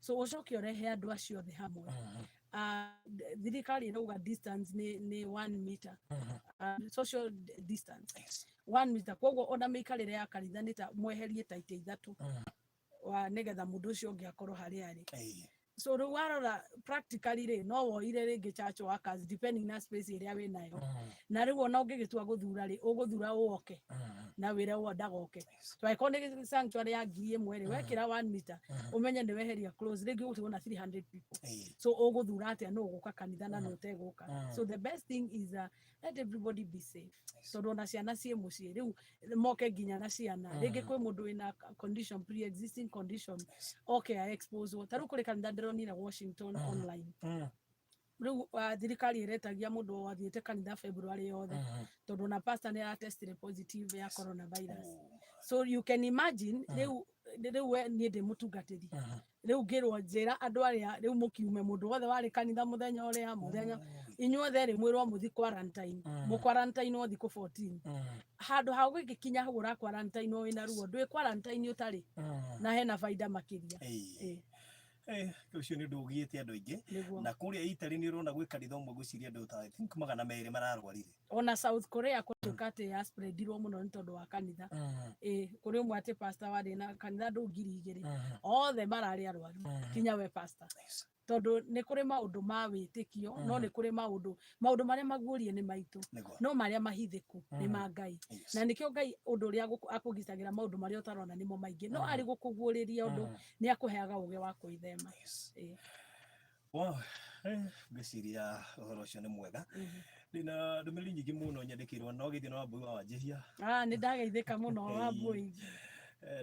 so ucoke urehe andu acio othe hamwe thirikari inauga distance ni 1 meter social distance 1 meter koguo ona mikarire ya kanitha ni ta mweherie ta ite ithatu wa nigetha mundu ucio ngiakorwo hari ari so riu warora practically ri no woire ringi church workers depending na space iria winayo na riu ona ungigitua guthura ri uguthura uoke na wĩra ũo ndagoke twaikorwo nĩ sanctuary ya 1,000 wekĩra 1 meter ũmenye nĩ weheria close rĩngĩ gũtigwo na 300 people so ũgũthura atĩa nũ ũgũka kanitha na nũ ũtegũka so the best thing is let everybody be safe tondũ ona ciana ciĩ mũciĩ rĩu moke nginya na ciana rĩngĩ kwĩ mũndũ wĩna condition pre-existing condition okay expose tarĩu kũrĩ kanitha ndĩronire Washington online rĩu thirikari ĩretagia mũndũ wathiĩte kanitha February yothe tondũ na pastor nĩ aratestire positive ya coronavirus so you can imagine rĩu niĩ ndĩ mũtungatĩri rĩu ngĩrwo njĩra andũ arĩa rĩu mũkiume mũndũ wothe warĩ kanitha mũthenya inyuothe rĩ mwĩrwo mũthi quarantine mũ quarantine o thikũ 14 handũ ha gũgĩkinya hau ũra quarantine wĩna ruo ndwĩ quarantine ũtarĩ na hena faida makĩria ucio nĩ ũndũ ũgiĩte andũ aingĩ na kũrĩa Italy nĩ ũrona gwĩ kanitha ũmwe gwĩciria andũ ta I think 200 mararwarire ona South Korea kũtuĩka atĩ ya spreadirwo mũno nĩ tondũ wa kanitha kũrĩ ũmwe atĩ pastor warĩ na kanitha andũ 2,000 othe mararĩ arwaru kinya we pastor tondũ nĩ kũrĩ maũndũ ma wĩtĩkio no nĩ kũrĩ maũndũ marĩa maguũrie nĩ maitũ no marĩa mahithĩku nĩ ma Ngai na nĩkĩo Ngai ũndũ ũrĩa akũgitagĩra maũndũ marĩa ũtarona nĩmo maingĩ no arĩ gũkũguũrĩria ũndũ nĩ akũheaga ũgĩ wa kwĩthema ngĩciria ũhoro ũcio nĩ mwega ndĩna ndũmĩrĩri nyingĩ mũno nyandĩkĩirwo no gĩthiĩ na Wambui wa Wanjihia nĩ ndageithĩka mũno Wambui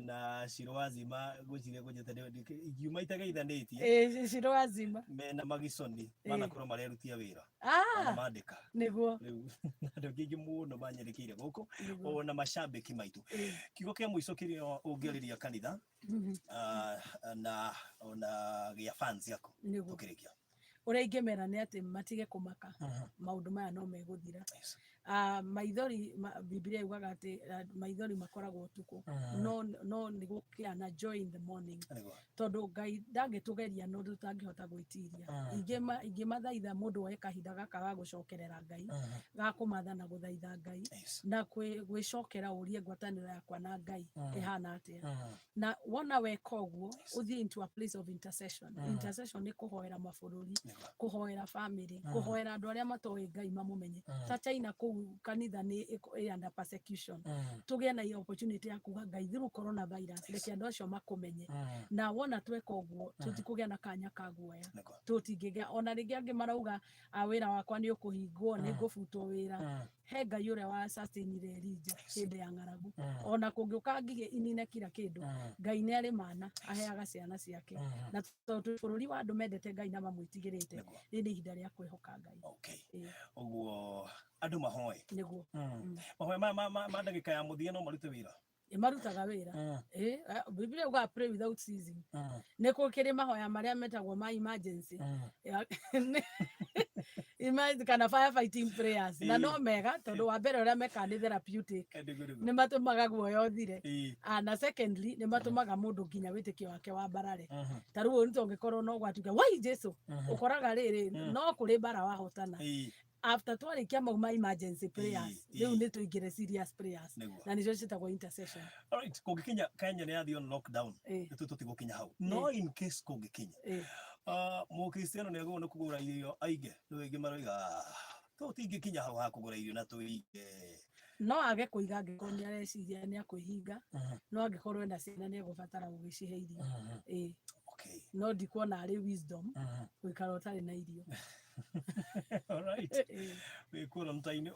na Shiro Wazima gũcire gũnyete ingiuma itageithanĩtie Shiro Wazima mena Magisoni manakorwo marerutia wĩra na mandĩka nĩguo rĩu andũ aingĩ mũno manyandĩkĩire gũkũ ona macambĩki maitũ kiugo kĩa mũico kĩrĩa ũngĩarĩria kanitha na ona gĩa fans yako ũkĩrĩkia ũrĩa ingĩmera nĩ atĩ matige kũmaka maũndũ maya no megũthira maithori Biblia yugaga atĩ maithori makoragwo ũtukũ no nĩ gũkĩa na joy in the morning tondũ Ngai ndangĩtũgeria no tũtangĩhota gwĩtiria ingĩmathaitha mũndũ oe kahinda gaka ga gũcokerera Ngai ga kũmatha na gũthaitha Ngai na gwĩcokera ũrie ngwatanĩro yakwa na Ngai ĩhana atĩa na wona weka ũguo ũthiĩ into a place of intercession nĩ kũhoera mabũrũri kũhoera family kũhoera andũ arĩa matoĩ Ngai mamũmenye ta China kũu kanitha nĩ under persecution tũgĩa na opportunity ya kuga Ngai through coronavirus reke andũ acio makũmenye na wona tweka ũguo tũtikũgĩa na kanya ka guoya tũtingĩgĩa ona rĩngĩ angĩ marauga wĩra wakwa nĩ ũkũhingwo nĩ ngũbutwo wĩra he Ngai ũrĩa wa sustainire Elijah hĩndĩ ya ng'aragu ona kũngĩũka ngigĩ inine kila kĩndũ Ngai nĩ arĩ mana aheaga ciana ciake na tondũ bũrũri wa andũ mendete Ngai na mamwĩtigĩrĩte rĩrĩ nĩ ihinda rĩa kwĩhoka Ngai ũguo andũ mahoe nĩguo mahoe ma ndagĩka ya mũthia no marute wĩra marutaga wĩra Biblia yugaga pray without ceasing nĩ kũkĩrĩ mahoya marĩa metagwo ma emergency kana firefighting prayers na no mega tondũ wa mbere ũrĩa meka nĩ therapeutic nĩ matũmaga guoya ũthire na secondly nĩ matũmaga mũndũ nginya wĩtĩkio wake wa mbarare ta rĩu nĩ tũngĩkorwo no gwatuĩka wai Jesu ũkoraga rĩrĩ no kũrĩ mbara wahotana after twarĩkia mauma emergency prayers rĩu nĩ tũingĩre serious prayers na nĩcio ciĩtagwo intercession. Alright, kũngĩkinya Kenya nĩ yathii on lockdown tũtigũkinya hau no in case kũngĩkinya mũkristiano nĩ agũrwo nĩ kũgũra irio aige rĩu aingĩ maroiga tũtingĩkinya hau ha kũgũra irio na tũige no age kũiga angĩkorwo nĩ areciria nĩ akũihinga no angĩkorwo ena ciana nĩ egũbatara gũgĩcihe irio no ndikuona arĩ wisdom gũikara ũtarĩ na irio. Alright, wĩkũra mtaini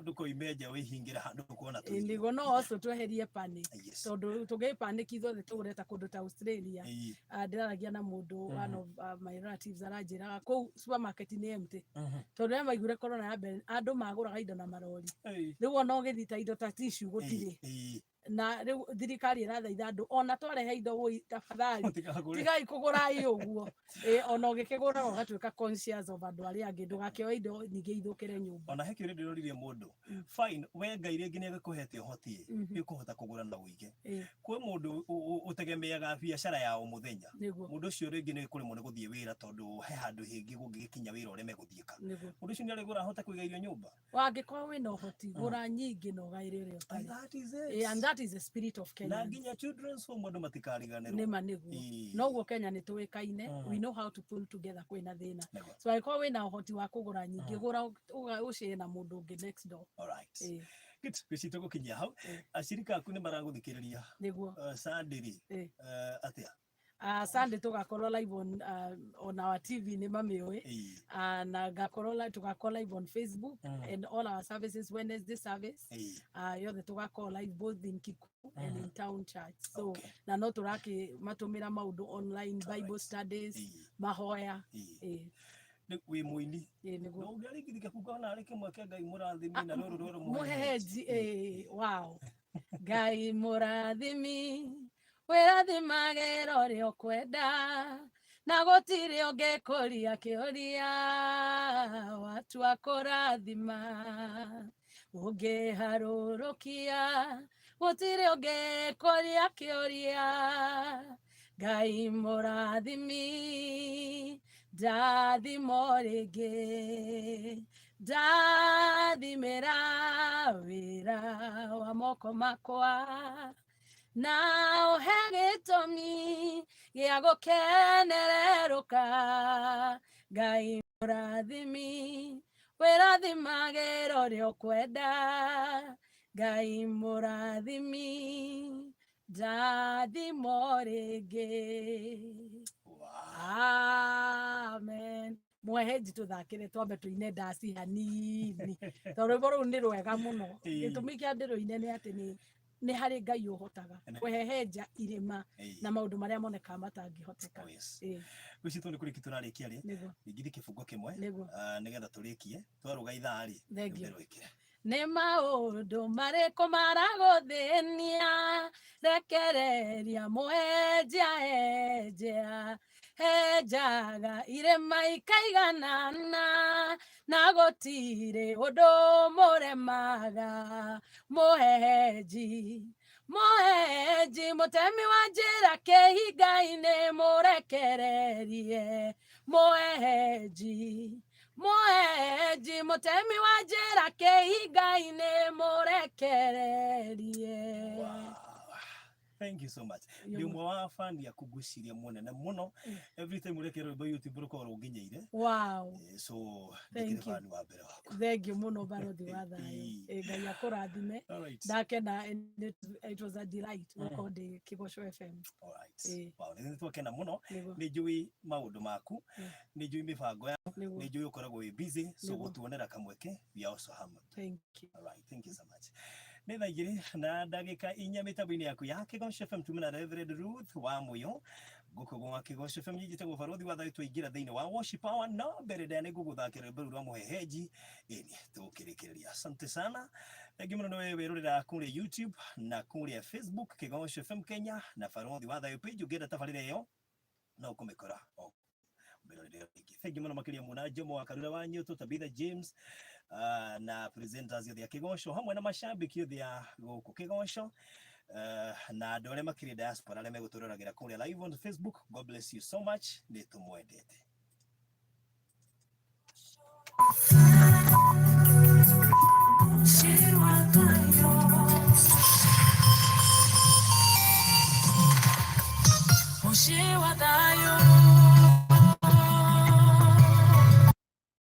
ndũkoimenja wĩhingĩra handũ kuona tu nĩguo no oco tweherie panic tondũ tũgĩ panic ithuothe tũgũreta kũndũ ta Australia ndĩraragia na mũndũ one of my relatives aranjĩraga kũu supermarket nĩ empty tondũ rĩrĩa maiguire corona ya mbere andũ magũraga indo na marori rĩu ona ũgĩthiĩ ta indo ta tissue gũtirĩ na rĩu thirikari ĩrathaitha andũ ona twarehe indo woi tafadhali tigai kũgũrai ũguo ona ũgĩkĩgũra ũgatuĩka conscious of andũ arĩa angĩ ndũgakĩoe indo nyingĩ ithũkĩre nyũmba ona he kĩũria ndĩroririe mũndũ fine we Ngai rĩngĩ nĩ agĩkũhete ũhoti nĩ ũkũhota kũgũra na ũingĩ kwĩ mũndũ ũtegemeaga biacara ya o mũthenya mũndũ ũcio rĩngĩ nĩ kũrĩmwo nĩ gũthiĩ wĩra tondũ he handũ hĩngĩ gũgĩkinya wĩra ũrĩa megũthiĩka mũndũ ũcio nĩ arĩgũra ahota kũiga irio nyũmba wangĩkorwo wĩna ũhoti gũra nyingĩ na ũgaĩre ũrĩa ũtarĩ and that is the spirit of Kenya na nginya children's home andũ matikariganĩrwo nĩma nĩguo noguo Kenya nĩ tũĩkaine we know how to pull together kwĩna thĩna so angĩkorwo wĩna ũhoti wa kũgũra nyingĩ gũra ũcĩe na mũndũ ũngĩ next door. Alright, Gwĩcitwo gũkinyia hau acirika aku nĩ maragũthikĩrĩria Sunday atia Sunday tugakorwo live on our TV nĩ mamĩoĩ na tugakorwo live on Facebook and all our services Wednesday service yothe tugakorwo live both in Kikuyu and in town church so na no tũrakĩmatũmĩra maũndũ online Bible studies mahoya wĩ mũini no ũngĩarĩkithia kuga ona arĩ kĩmwe kĩa Ngai mũrathimi na rũrũ mũhehenji wow Ngai mũrathimi wĩrathimagĩra ũrĩa ũkwenda na gũtirĩ ũngĩkũria kĩũria watua kũrathima ũngĩharũrũkia gũtirĩ ũngĩkũria kĩũria Ngai mũrathimi ndathimo rĩngĩ ndathimĩra wĩra wa moko makwa na ũhe gĩtũmi gĩa gũkenererũka Ngai mũrathimi wĩrathimagĩra ũrĩa ũkwenda Ngai mũrathimi ndathimo rĩngĩ amen mwehenji tũthakĩre twambe tũine ndaci hanini tondũ rwĩmbo rũu nĩ rwega mũno gĩtũmi kĩa ndĩrũine nĩ atĩ nĩ harĩ Ngai ũhotaga kwehehenja irĩma na maũndũ marĩa monekaga matangĩhoteka gwĩcitwo nĩ kũrĩki tũrarĩkia rĩ ingĩthi kĩbungo kĩmwe nĩgetha tũrĩkie twarũga ithaa rĩ ndĩrwĩkĩre nĩ maũndũ marĩkũ maragũthĩnia rekereria mũhenja henjaga irĩma ikaiganana na gũtirĩ ũndũ mũremaga mũhenji mũtemi wa njĩra kĩhinga-inĩ mũrekererie mũhenji mũtemi wa njĩra kĩhinga-inĩ mũrekererie Thank you so much. Nĩ ũmwe wa bandi ya kũgucĩria mũnene mũno. Every time ũrekera rwĩmbo YouTube rũkorwo rũnginyĩire. Wow. So ndĩkĩrĩ bandi wa mbere wako. Thank you mũno barothi wa thayũ. Ngai akũrathime. Ndakena it was a delight gũkorwo ndĩ Kĩgoco FM. Alright. Wow, nĩ twakena mũno. Nĩ njũĩ maũndũ maku. Nĩ njũĩ mĩbango yaku. Nĩ njũĩ ũkoragwo wĩ busy. So gũtuonera kamweke we also have. Thank you. Alright, thank you so much. Nĩ thaa igĩrĩ na ndagĩka inya mĩtambo-inĩ yaku ya Kĩgoco FM tumena Reverend Ruth wa Mũyũ gũkũ gwa Kĩgoco FM njĩtagwo barothi wa thayũ twaingĩra thĩinĩ wa worship hour no mbere ndĩa nĩngũgũthakĩra rwĩmbo rwa mũhehenji ĩni tũkĩrĩkĩrĩria asante sana thengi mũno nĩ wewe wĩrorera kũrĩa YouTube na kũrĩa Facebook Kĩgoco FM Kenya na barothi wa thayũ page ũngĩenda tabarĩra ĩyo no kũmĩkora thengi mũno makĩria mũna Jomo wa Karura wa Nyũtũ Tabitha James na presenters ya Kĩgoco hamwe na mashabiki othe ya gũkũ Kĩgoco na andũ arĩa makĩrĩ diaspora arĩa megũtũroragĩra kũrĩa live on Facebook. God bless you so much. Nĩ tũmwendete.